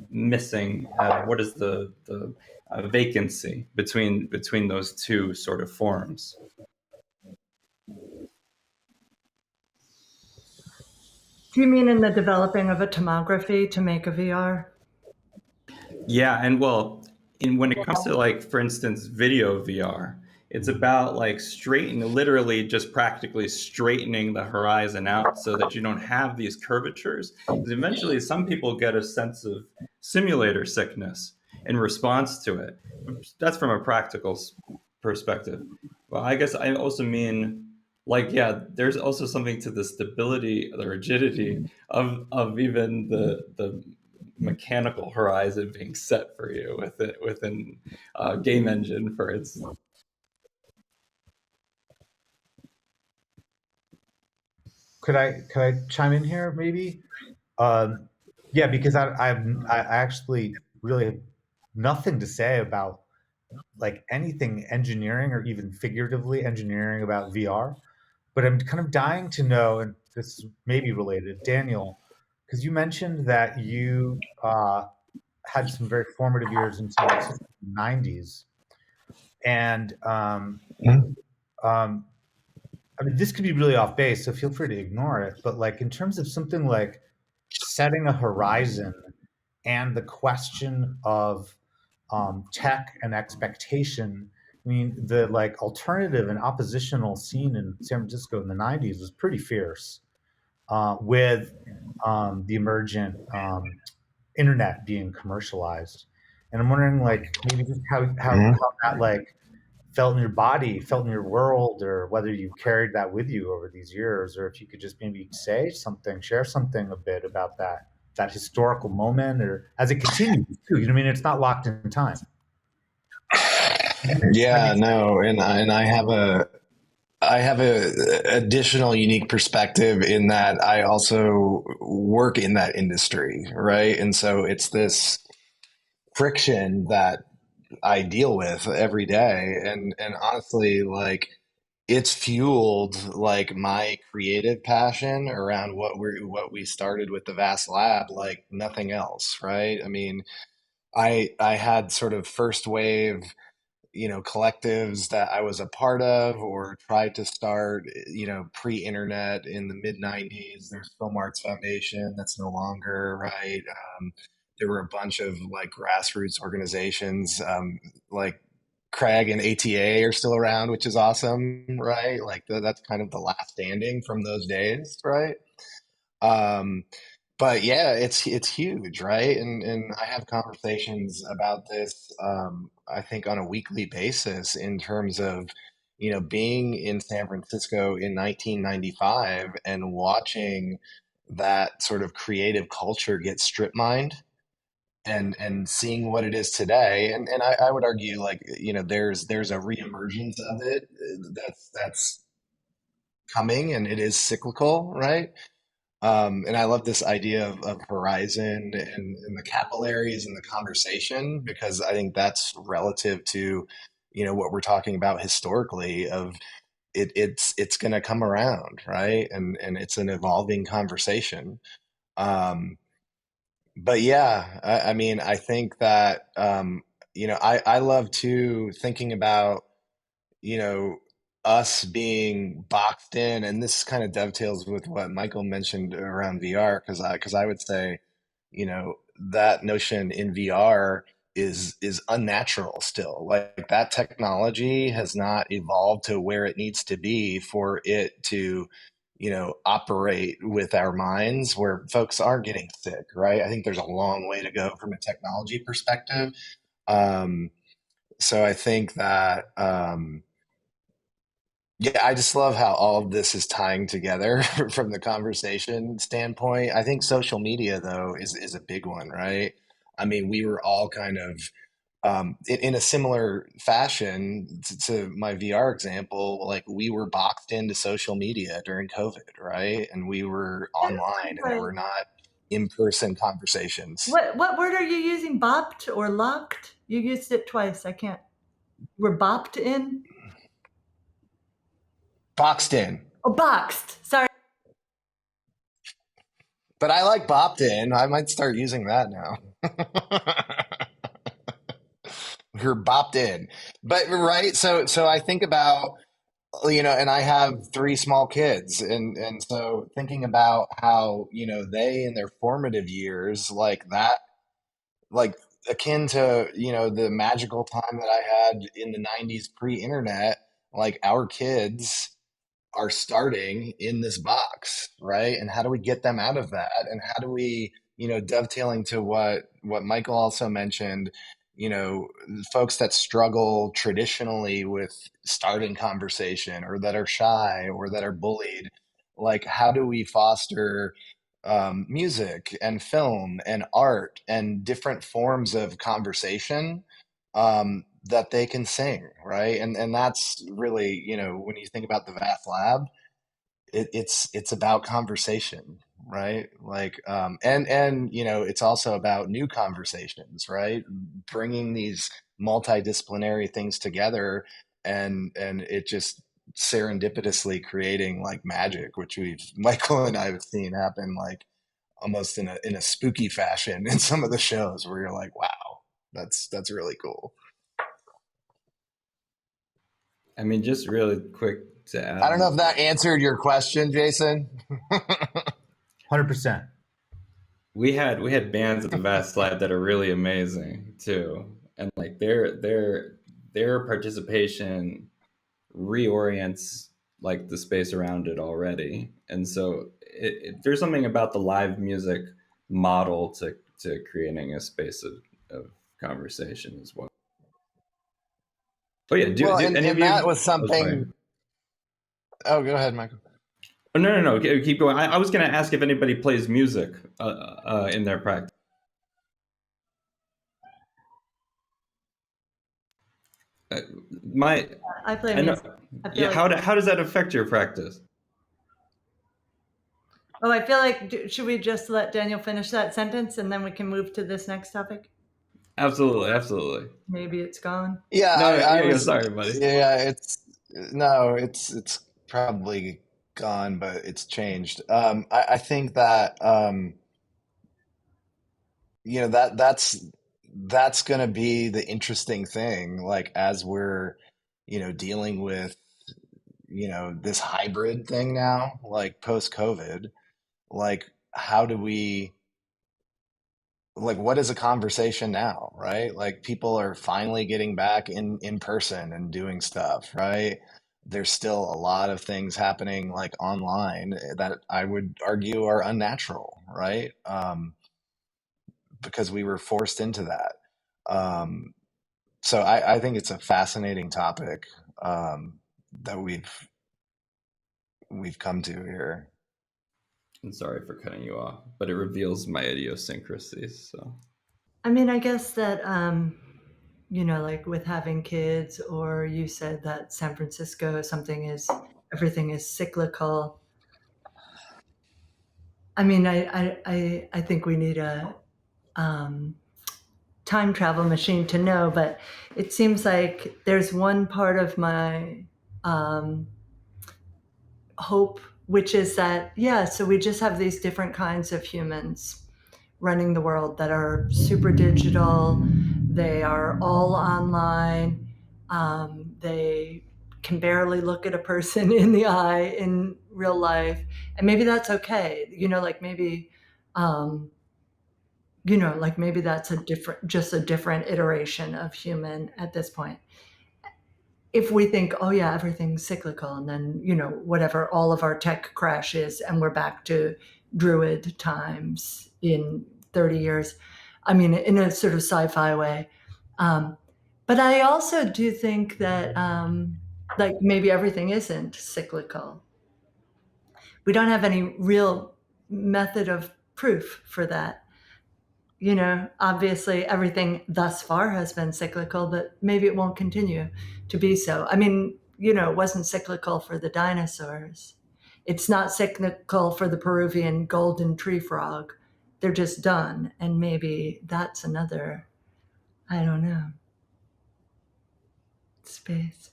missing? What is the vacancy between those two sort of forms? Do you mean in the developing of a tomography to make a VR? Yeah, and well, when it comes to like, for instance, video VR, it's about like literally just practically straightening the horizon out so that you don't have these curvatures. Because eventually, some people get a sense of simulator sickness in response to it. That's from a practical perspective. Well, I guess I also mean like, yeah, there's also something to the stability, the rigidity of even the mechanical horizon being set for you within game engine, for instance. Could I chime in here maybe? Yeah, because I actually really have nothing to say about like anything engineering or even figuratively engineering about VR, but I'm kind of dying to know, and this may be related, Daniel, because you mentioned that you had some very formative years in San Francisco in the 90s. And I mean, this could be really off base, so feel free to ignore it. But like in terms of something like setting a horizon and the question of tech and expectation, I mean, the like alternative and oppositional scene in San Francisco in the 90s was pretty fierce, with the emergent internet being commercialized. And I'm wondering, like, maybe just how that like felt in your body, felt in your world, or whether you've carried that with you over these years, or if you could just maybe say something, share something a bit about that historical moment, or as it continues too. You know what I mean? It's not locked in time. Yeah, no, and I have a additional unique perspective in that I also work in that industry, right? And so it's this friction that I deal with every day, and honestly, like it's fueled like my creative passion around what we started with the Vast Lab like nothing else, right? I mean, I had sort of first wave, collectives that I was a part of or tried to start, pre-internet in the mid 90s. There's Film Arts Foundation that's no longer, right? There were a bunch of like grassroots organizations, like Craig and ATA are still around, which is awesome, right? Like that's kind of the last standing from those days, right? Um, but yeah, it's huge, right? And I have conversations about this, I think on a weekly basis in terms of, being in San Francisco in 1995 and watching that sort of creative culture get strip mined and seeing what it is today. And I would argue like, there's a reemergence of it that's coming and it is cyclical, right? And I love this idea of horizon and the capillaries and the conversation because I think that's relative to, what we're talking about historically of it's going to come around, right? And it's an evolving conversation. Um, but yeah, I mean, I think that, I love too thinking about, you know, us being boxed in, and this kind of dovetails with what Michael mentioned around VR, because I would say, that notion in VR is unnatural still. Like that technology has not evolved to where it needs to be for it to, operate with our minds where folks are getting sick, right? I think there's a long way to go from a technology perspective. Um, so I think that yeah, I just love how all of this is tying together from the conversation standpoint. I think social media, though, is a big one, right? I mean, we were all kind of in a similar fashion to my VR example, like we were boxed into social media during COVID, right? And we were online, and there were not in-person conversations. What word are you using? Bopped or locked? You used it twice. I can't. We're bopped in? Boxed in. Oh, boxed. Sorry. But I like bopped in. I might start using that now. You're bopped in. But right, so I think about, and I have three small kids, and so thinking about how, they in their formative years like that, like akin to, the magical time that I had in the 90s pre-internet, like our kids are starting in this box, right? And how do we get them out of that? And how do we, dovetailing to what Michael also mentioned, folks that struggle traditionally with starting conversation or that are shy or that are bullied, like how do we foster music and film and art and different forms of conversation that they can sing, right? And that's really, when you think about the Vast Lab, it's about conversation, right? Like, and it's also about new conversations, right? Bringing these multidisciplinary things together, and it just serendipitously creating like magic, which we've Michael and I have seen happen like almost in a spooky fashion in some of the shows where you're like, wow, that's really cool. I mean, just really quick to add I don't know on. if that answered your question, Jason. 100%. We had bands at the Vast Lab that are really amazing too, and like their participation reorients like the space around it already, and so there's something about the live music model to creating a space of conversation as well. Oh yeah, Well, do any of and that you? was Oh, sorry. something. Oh, go ahead, Michael. Oh, no, keep going. I was going to ask if anybody plays music in their practice. I play I know. music. I feel Yeah, like, how does that affect your practice? oh, I feel like, should we just let Daniel finish that sentence and then we can move to this next topic? Absolutely. Maybe it's gone. Yeah, No, I yeah, was. sorry, buddy. Yeah, it's probably gone, but it's changed. I think that that's going to be the interesting thing. Like as we're dealing with this hybrid thing now, like post COVID, like how do we like what is a conversation now, right? Like people are finally getting back in person and doing stuff, right? There's still a lot of things happening like online that I would argue are unnatural, right? Because we were forced into that. So I think it's a fascinating topic that we've come to here. I'm sorry for cutting you off, but it reveals my idiosyncrasies. So I mean, I guess that, like with having kids, or you said that San Francisco, everything is cyclical. I mean, I think we need a time travel machine to know, but it seems like there's one part of my hope, which is that, yeah, so we just have these different kinds of humans running the world that are super digital. They are all online. They can barely look at a person in the eye in real life. And maybe that's okay. Like maybe, like maybe that's just a different iteration of human at this point. If we think, oh yeah, everything's cyclical, and then, whatever, all of our tech crashes and we're back to druid times in 30 years. I mean, in a sort of sci-fi way. But I also do think that, like maybe everything isn't cyclical. We don't have any real method of proof for that. Obviously everything thus far has been cyclical, but maybe it won't continue to be so. I mean, it wasn't cyclical for the dinosaurs. It's not cyclical for the Peruvian golden tree frog. They're just done. And maybe that's another, I don't know, space.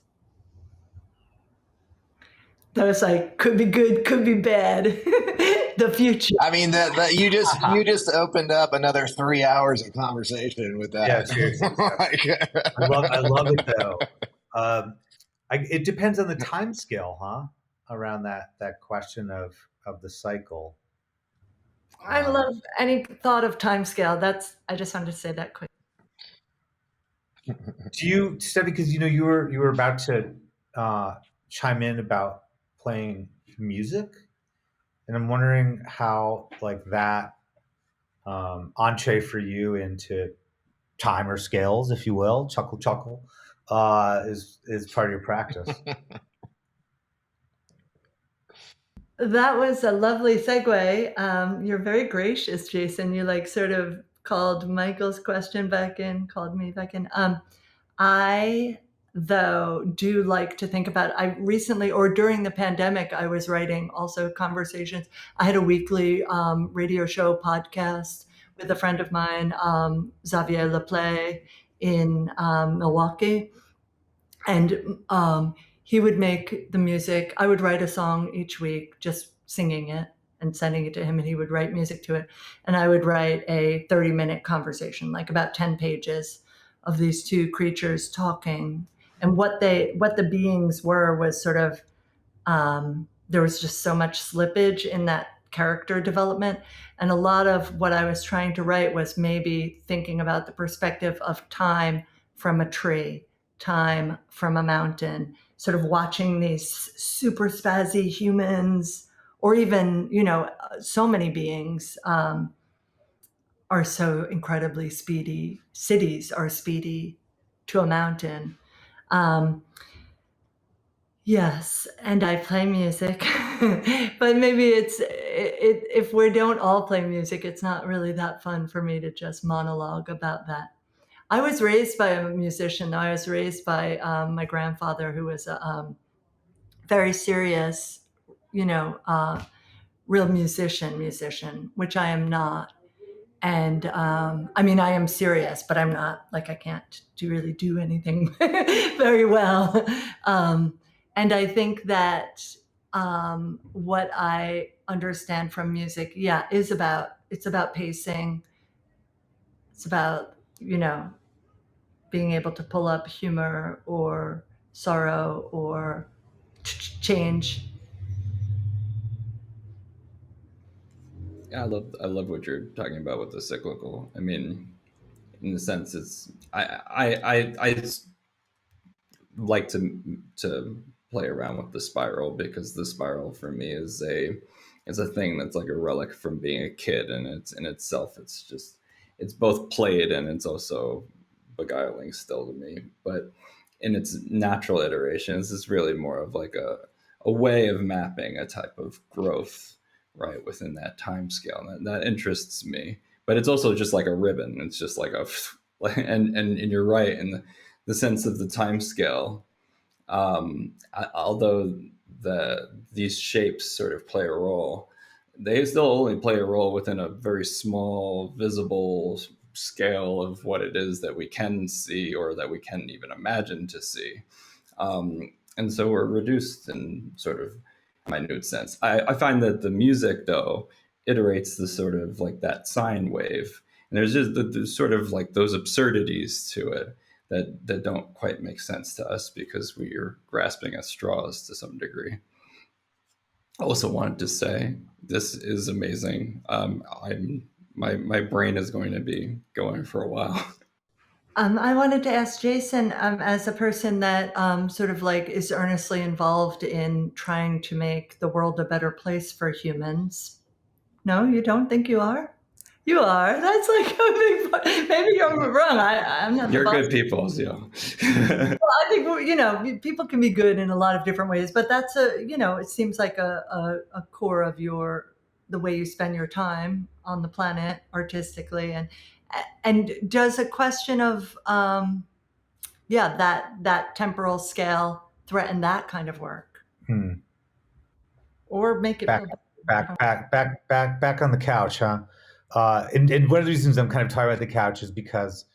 That was like, could be good, could be bad. The future. I mean that you just opened up another 3 hours of conversation with that. Yeah, seriously. I love it though. It depends on the time scale, huh? Around that question of the cycle. I love any thought of timescale. I just wanted to say that quick. Do you, Steph, because you were about to chime in about playing music, and I'm wondering how like that entree for you into time or scales, if you will, chuckle, is part of your practice. That was a lovely segue. You're very gracious, Jason. You like sort of called Michael's question back in, called me back in. I, though, do like to think about, I recently, or during the pandemic, I was writing also conversations. I had a weekly radio show podcast with a friend of mine, Xavier Laplay in Milwaukee. And he would make the music. I would write a song each week, just singing it and sending it to him, and he would write music to it. And I would write a 30-minute conversation, like about 10 pages of these two creatures talking. And what the beings were was sort of, there was just so much slippage in that character development. And a lot of what I was trying to write was maybe thinking about the perspective of time from a tree, time from a mountain, sort of watching these super spazzy humans, or even, so many beings are so incredibly speedy. Cities are speedy to a mountain. Yes, and I play music, but maybe if we don't all play music, it's not really that fun for me to just monologue about that. I was raised by a musician, though. I was raised by my grandfather, who was a very serious, real musician, which I am not. And I mean, I am serious, but I'm not, like, I can't really do anything very well. And I think that what I understand from music, it's about pacing. It's about, being able to pull up humor or sorrow or change. Yeah, I love what you're talking about with the cyclical. I mean, in the sense, it's I like to play around with the spiral, because the spiral for me is a thing that's like a relic from being a kid, and it's in itself, it's both played and it's also beguiling still to me. But in its natural iterations, it's really more of like a way of mapping a type of growth, right, within that time scale. And that interests me. But it's also just like a ribbon. It's just like a and you're right in the sense of the time scale. Although these shapes sort of play a role, they still only play a role within a very small, visible scale of what it is that we can see, or that we can even imagine to see. And so we're reduced in sort of minute sense. I find that the music, though, iterates the sort of like that sine wave. And there's just there's sort of like those absurdities to it that don't quite make sense to us, because we are grasping at straws to some degree. I also wanted to say this is amazing. My brain is going to be going for a while. I wanted to ask Jason, as a person that sort of like is earnestly involved in trying to make the world a better place for humans. No, you don't think you are? You are. That's like a big part. Maybe you're wrong. I'm not the You're boss. good people, yeah. Well, I think, people can be good in a lot of different ways, but that's it seems like a core of the way you spend your time on the planet artistically. And does a question of, that temporal scale threaten that kind of work, or make it Back, feel back on the couch, huh? And one of the reasons I'm kind of talking about the couch is because,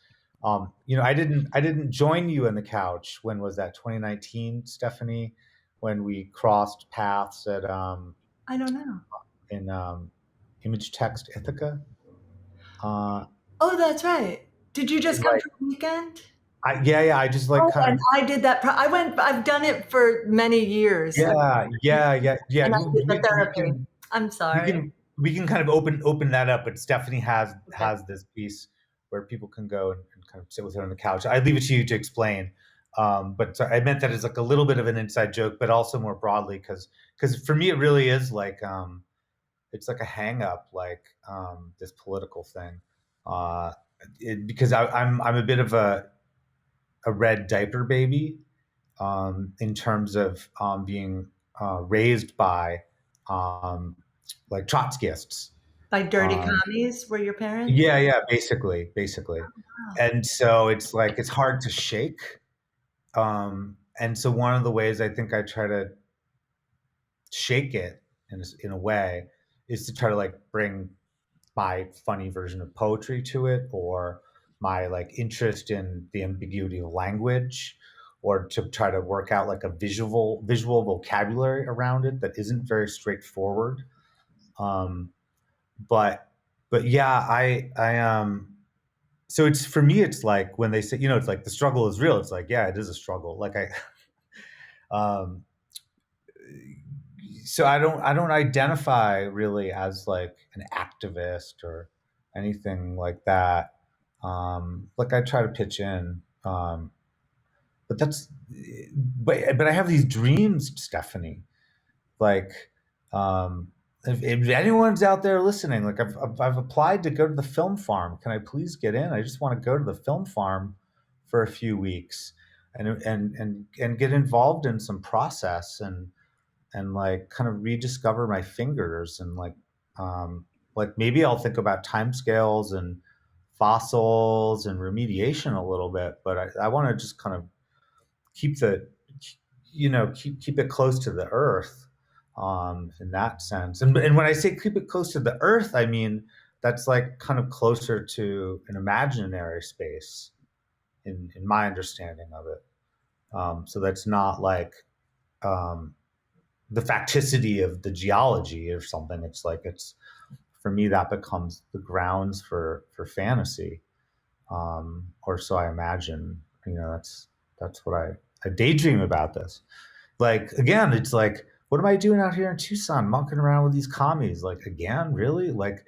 I didn't join you on the couch. When was that? 2019, Stephanie, when we crossed paths at I don't know. in Image Text Ithaca. Oh, that's right. Did you just come Right. for a weekend? I just like kind And of I did that. I've done it for many years. yeah. And I did the We therapy. can I'm we sorry. can kind of open that up, but Stephanie has this piece where people can go and kind of sit with her on the couch. I leave it to you to explain. But I meant that as like a little bit of an inside joke, but also more broadly, because for me it really is like it's like a hang up, like this political thing, because I'm a bit of a red diaper baby, in terms of being raised by like Trotskyists. By dirty Um, commies were your parents? yeah, basically. Wow. And so it's like it's hard to shake. And so one of the ways I think I try to shake it in a way is to try to like bring my funny version of poetry to it, or my like interest in the ambiguity of language, or to try to work out like a visual vocabulary around it that isn't very straightforward. But yeah, so it's, for me, it's like when they say, it's like the struggle is real. It's like, yeah, it is a struggle. Like um, so I don't identify really as like an activist or anything like that. Like I try to pitch in, but but I have these dreams, Stephanie. Like, if anyone's out there listening, like I've applied to go to the film farm. Can I please get in? I just want to go to the film farm for a few weeks and get involved in some process and like kind of rediscover my fingers and like maybe I'll think about timescales and fossils and remediation a little bit, but I want to just kind of keep keep it close to the earth, in that sense. And when I say keep it close to the earth, I mean that's like kind of closer to an imaginary space in my understanding of it. So that's not like the facticity of the geology or something. It's like, for me, that becomes the grounds for fantasy, or so I imagine. That's what I daydream about this. Like, again, it's like, what am I doing out here in Tucson, monkeying around with these commies? Like, again, really? Like,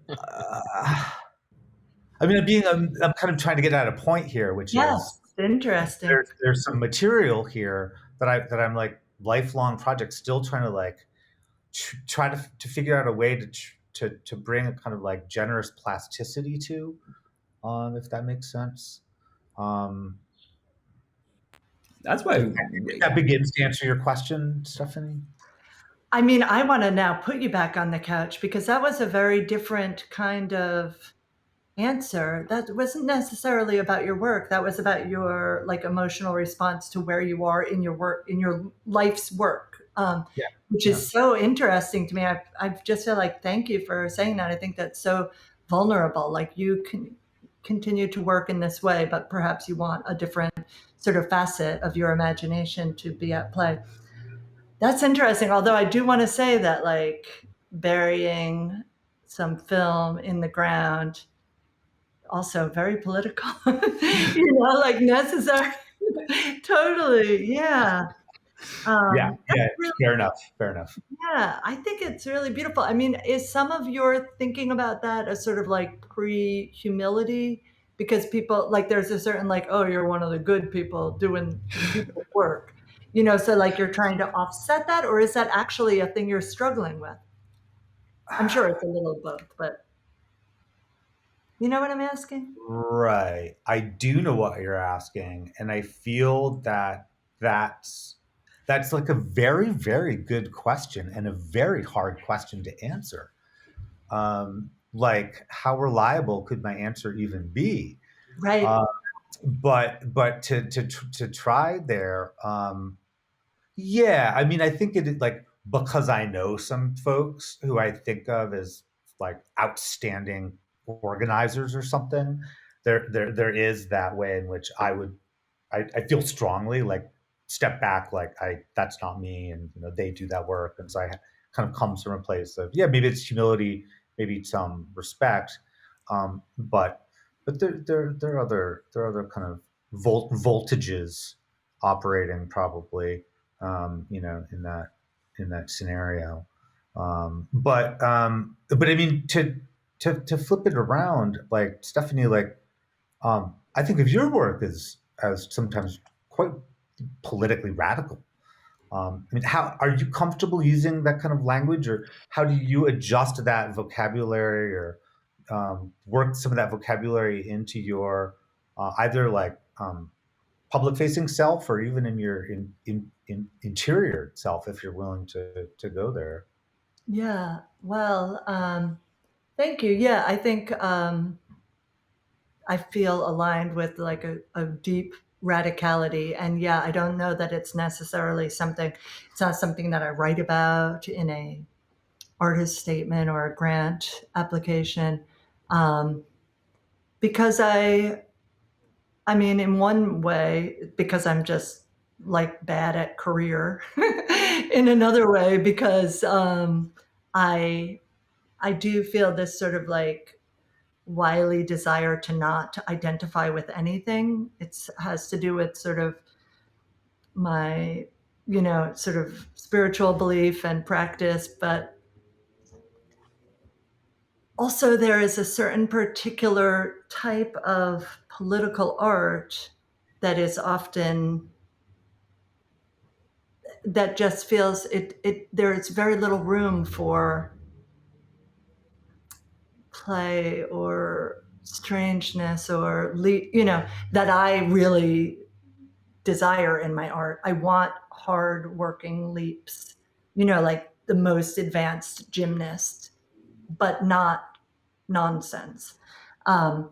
I mean, I'm kind of trying to get at a point here, which is interesting. There's some material here that I'm like lifelong project, still trying to like try to figure out a way to bring a kind of like generous plasticity to, if that makes sense. That's why that begins to answer your question, Stephanie. I mean, I want to now put you back on the couch, because that was a very different kind of answer. That wasn't necessarily about your work. That was about your like emotional response to where you are in your work, in your life's work, which is so interesting to me. I just feel like, thank you for saying that. I think that's so vulnerable. Like, you can continue to work in this way, but perhaps you want a different sort of facet of your imagination to be at play. That's interesting. Although I do want to say that, like, burying some film in the ground, also very political, like necessary. Totally. Yeah. Really, fair enough. Yeah, I think it's really beautiful. I mean, is some of your thinking about that a sort of like pre-humility? Because people, like, there's a certain like, oh, you're one of the good people doing people work, so like you're trying to offset that, or is that actually a thing you're struggling with? I'm sure it's a little both, but you know what I'm asking? Right. I do know what you're asking, and I feel that that's like a very, very good question and a very hard question to answer. Like, how reliable could my answer even be? Right. But to try there, yeah. I mean, I think it is like, because I know some folks who I think of as like outstanding organizers or something. There is that way in which I feel strongly like step back, like that's not me, and they do that work, and so I kind of comes from a place of, yeah, maybe it's humility, maybe some respect, but there are other kind of voltages operating probably, in that scenario, but I mean, to flip it around, like, Stephanie, like, I think of your work as sometimes quite politically radical. I mean, how are you comfortable using that kind of language, or how do you adjust that vocabulary, or work some of that vocabulary into your either like public-facing self, or even in your interior self, if you're willing to go there? Yeah. Well, thank you. Yeah, I think I feel aligned with like a deep radicality. And yeah, I don't know that it's necessarily something, it's not something that I write about in a artist statement or a grant application. Because I mean, in one way, because I'm just like bad at career. In another way, because I do feel this sort of like wily desire to not identify with anything. It has to do with sort of my, sort of spiritual belief and practice, but also there is a certain particular type of political art that is often, that just feels there's very little room for play or strangeness or that I really desire in my art. I want hard working leaps, like the most advanced gymnast, but not nonsense. Um,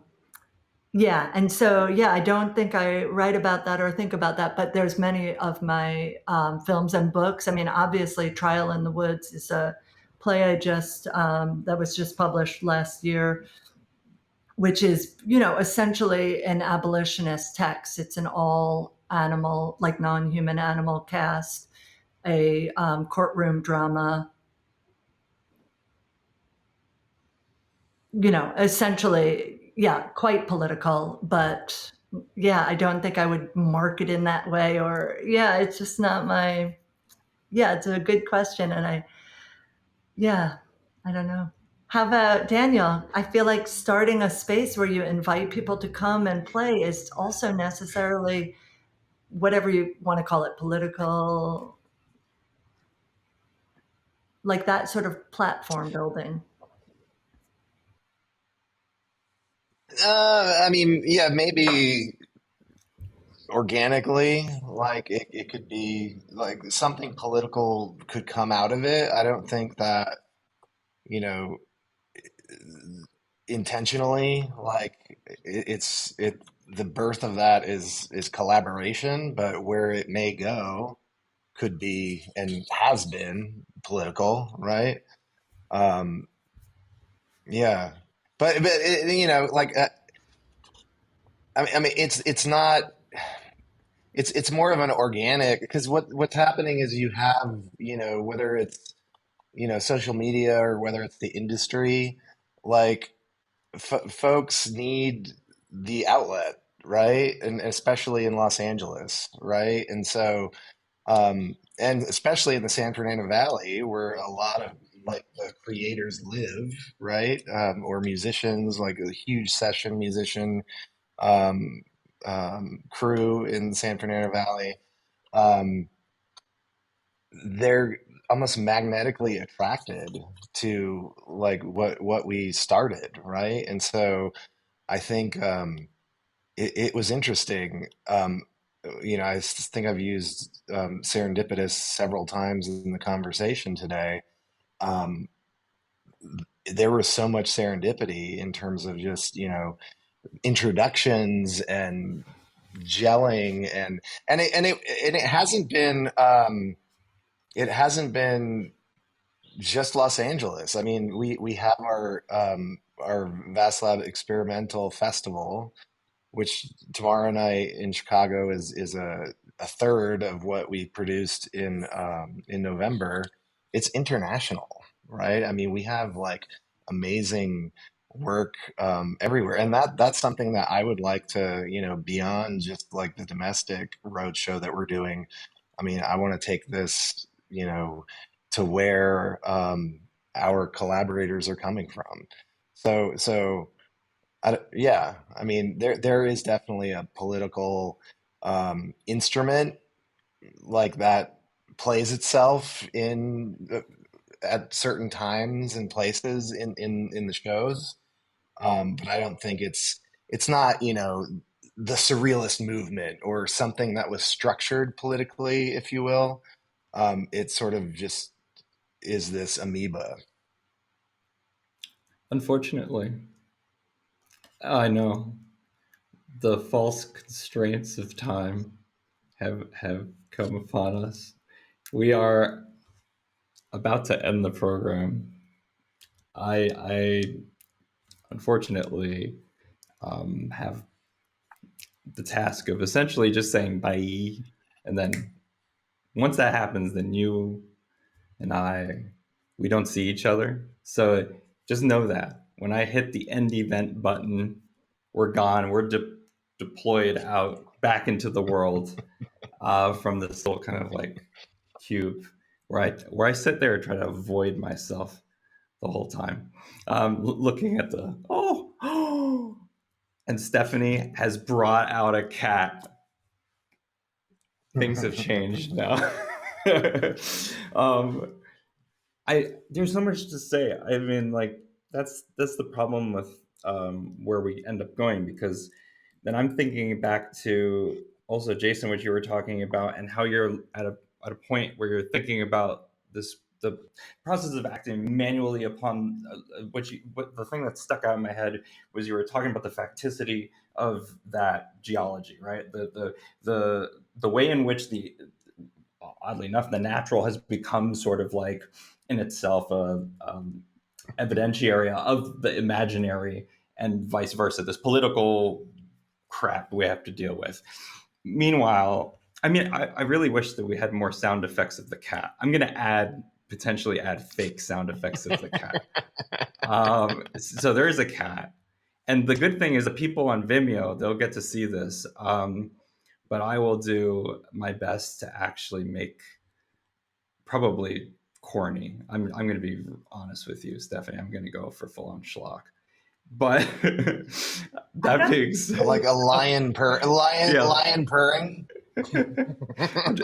yeah, and so I don't think I write about that or think about that, but there's many of my films and books. I mean, obviously, Trial in the Woods is a play I just that was just published last year, which is essentially an abolitionist text. It's an all animal, like non-human animal cast, a courtroom drama, essentially, quite political, but I don't think I would mark it in that way, or it's just not my, it's a good question. And I don't know. How about Daniel? I feel like starting a space where you invite people to come and play is also necessarily, whatever you want to call it, political, like that sort of platform building. I mean, yeah, maybe organically, like it could be like something political could come out of it. I don't think that, you know, intentionally, like the birth of that is collaboration, but where it may go could be and has been political, right? Um, yeah, but like I mean, it's not. It's more of an organic because what's happening is you have whether it's social media or whether it's the industry, like folks need the outlet, right? And especially in Los Angeles, right? And so and especially in the San Fernando Valley where a lot of like the creators live, right? Or musicians, like a huge session musician um, crew in the San Fernando Valley. Um, they're almost magnetically attracted to like what we started, right? And so I think it was interesting. I think I've used serendipitous several times in the conversation today. Um, there was so much serendipity in terms of just introductions and gelling and it hasn't been just Los Angeles. I mean, we have our Vaslab Experimental Festival, which tomorrow night in Chicago is a third of what we produced in November. It's international, right? I mean, we have like amazing work everywhere, and that's something that I would like to, beyond just like the domestic roadshow that we're doing. I mean, I want to take this, to where our collaborators are coming from. So yeah, I mean, there is definitely a political instrument like that plays itself at certain times and places in the shows. But I don't think it's not, the surrealist movement or something that was structured politically, if you will. It sort of just is this amoeba. Unfortunately, I know the false constraints of time have come upon us. We are about to end the program. I unfortunately have the task of essentially just saying bye, and then once that happens, then you and I we don't see each other. So just know that when I hit the end event button, we're gone. We're deployed out back into the world from this little kind of like cube where I sit there and try to avoid myself the whole time, looking at the oh, and Stephanie has brought out a cat. Things have changed now. There's so much to say. I mean, like that's the problem with where we end up going, because then I'm thinking back to also Jason, what you were talking about, and how you're at a point where you're thinking about the process of acting manually upon what the thing that stuck out in my head was you were talking about the facticity of that geology, right? The way in which oddly enough, the natural has become sort of like in itself a evidentiary of the imaginary, and vice versa, this political crap we have to deal with. Meanwhile, I mean, I really wish that we had more sound effects of the cat. I'm going to potentially add fake sound effects of the cat. So there is a cat. And the good thing is that people on Vimeo, they'll get to see this. But I will do my best to actually make probably corny. I'm going to be honest with you, Stephanie. I'm going to go for full on schlock. But that being said, like a lion purring,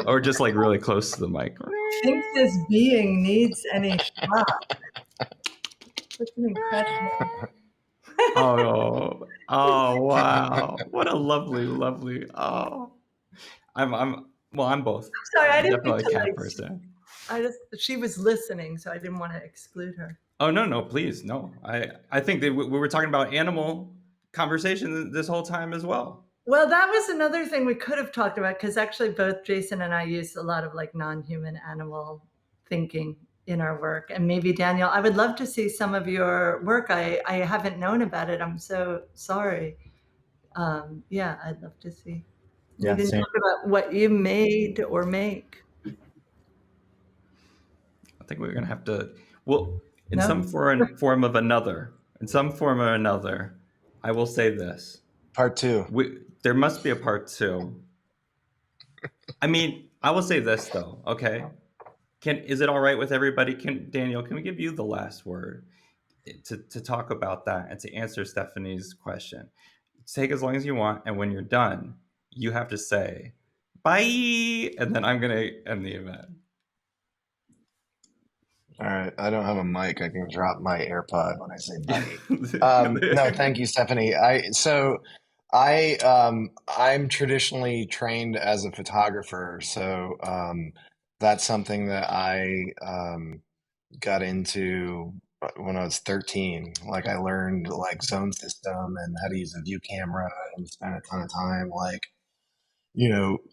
or just like really close to the mic. Think this being needs any shock. That's an incredible. Oh wow! What a lovely. Oh, I'm both. I'm sorry, I didn't definitely mean to, a cat like, person. She was listening, so I didn't want to exclude her. Oh no, please no. I think that we were talking about animal conversation this whole time as well. Well, that was another thing we could have talked about, because actually both Jason and I use a lot of like non-human animal thinking in our work. And maybe Daniel, I would love to see some of your work. I haven't known about it. I'm so sorry. Yeah, I'd love to see. Yeah, we didn't same. talk about what you made or make. I think we're gonna have to. Well, in No? some form or another, I will say this. Part 2. There must be a part 2. I mean, I will say this though. Okay, is it all right with everybody? Daniel, can we give you the last word to talk about that and to answer Stephanie's question? Take as long as you want, and when you're done, you have to say bye, and then I'm gonna end the event. All right, I don't have a mic. I can drop my AirPod when I say bye. No, thank you, Stephanie. I'm traditionally trained as a photographer, so that's something that I got into when I was 13. Like I learned like zone system and how to use a view camera, and spent a ton of time like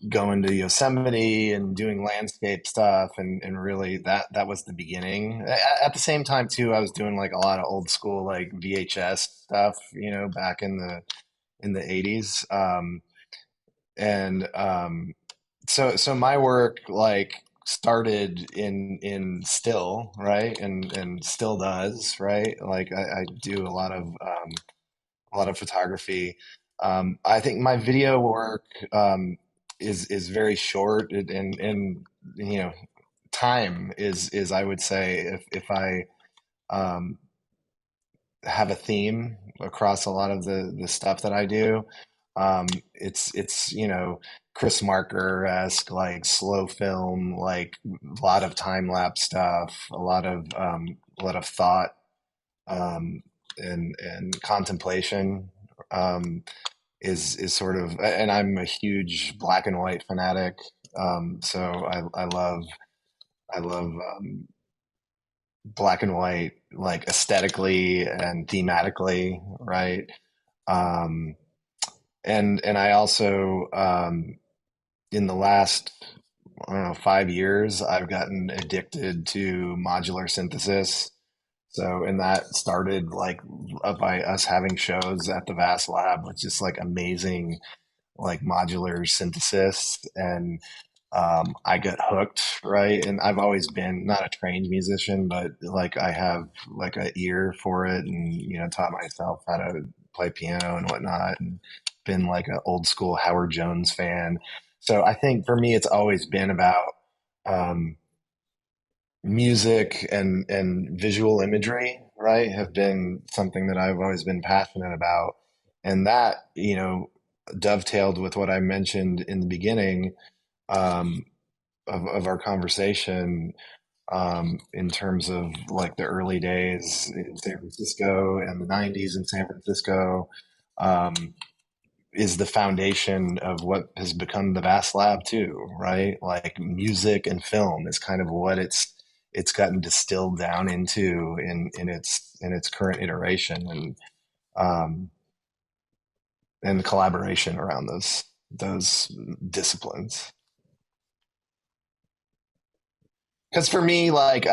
going to Yosemite and doing landscape stuff, and really that was the beginning. At the same time too, I was doing like a lot of old school like VHS stuff, back in the 80s. So my work like started in still, right? And still does, right? Like I do a lot of photography. I think my video work is very short, and time is I would say if I have a theme across a lot of the stuff that I do, it's Chris Marker-esque, like slow film, like a lot of time lapse stuff, a lot of thought and contemplation. Is sort of, and I'm a huge black and white fanatic. So I love black and white, like aesthetically and thematically, right? And I also, in the last, I don't know, 5 years, I've gotten addicted to modular synthesis. So, and that started like by us having shows at the Vast Lab with just like amazing like modular synthesis, and I got hooked, right? And I've always been not a trained musician, but like I have like an ear for it, and taught myself how to play piano and whatnot, and been like an old school Howard Jones fan. So I think for me, it's always been about um, music and visual imagery, right? Have been something that I've always been passionate about, and that dovetailed with what I mentioned in the beginning. Um, of our conversation, in terms of like the early days in San Francisco and the 90s in San Francisco, um, is the foundation of what has become the Bass Lab too, right? Like music and film is kind of what it's gotten distilled down into in its current iteration, um, and the collaboration around those disciplines. Because for me, like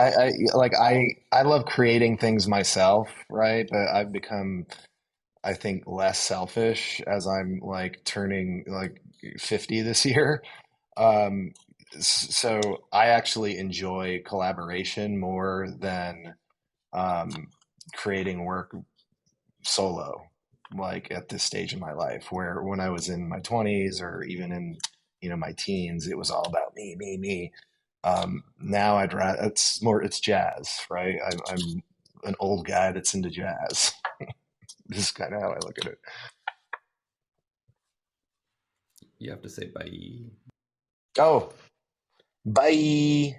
I love creating things myself, right? But I've become, I think, less selfish as I'm like turning like 50 this year. Um, so I actually enjoy collaboration more than um, creating work solo, like at this stage in my life, where when I was in my 20s or even in my teens, it was all about me, me, me. Now I'd rather it's jazz, right? I'm an old guy that's into jazz. This is kind of how I look at it. You have to say bye. Oh, bye.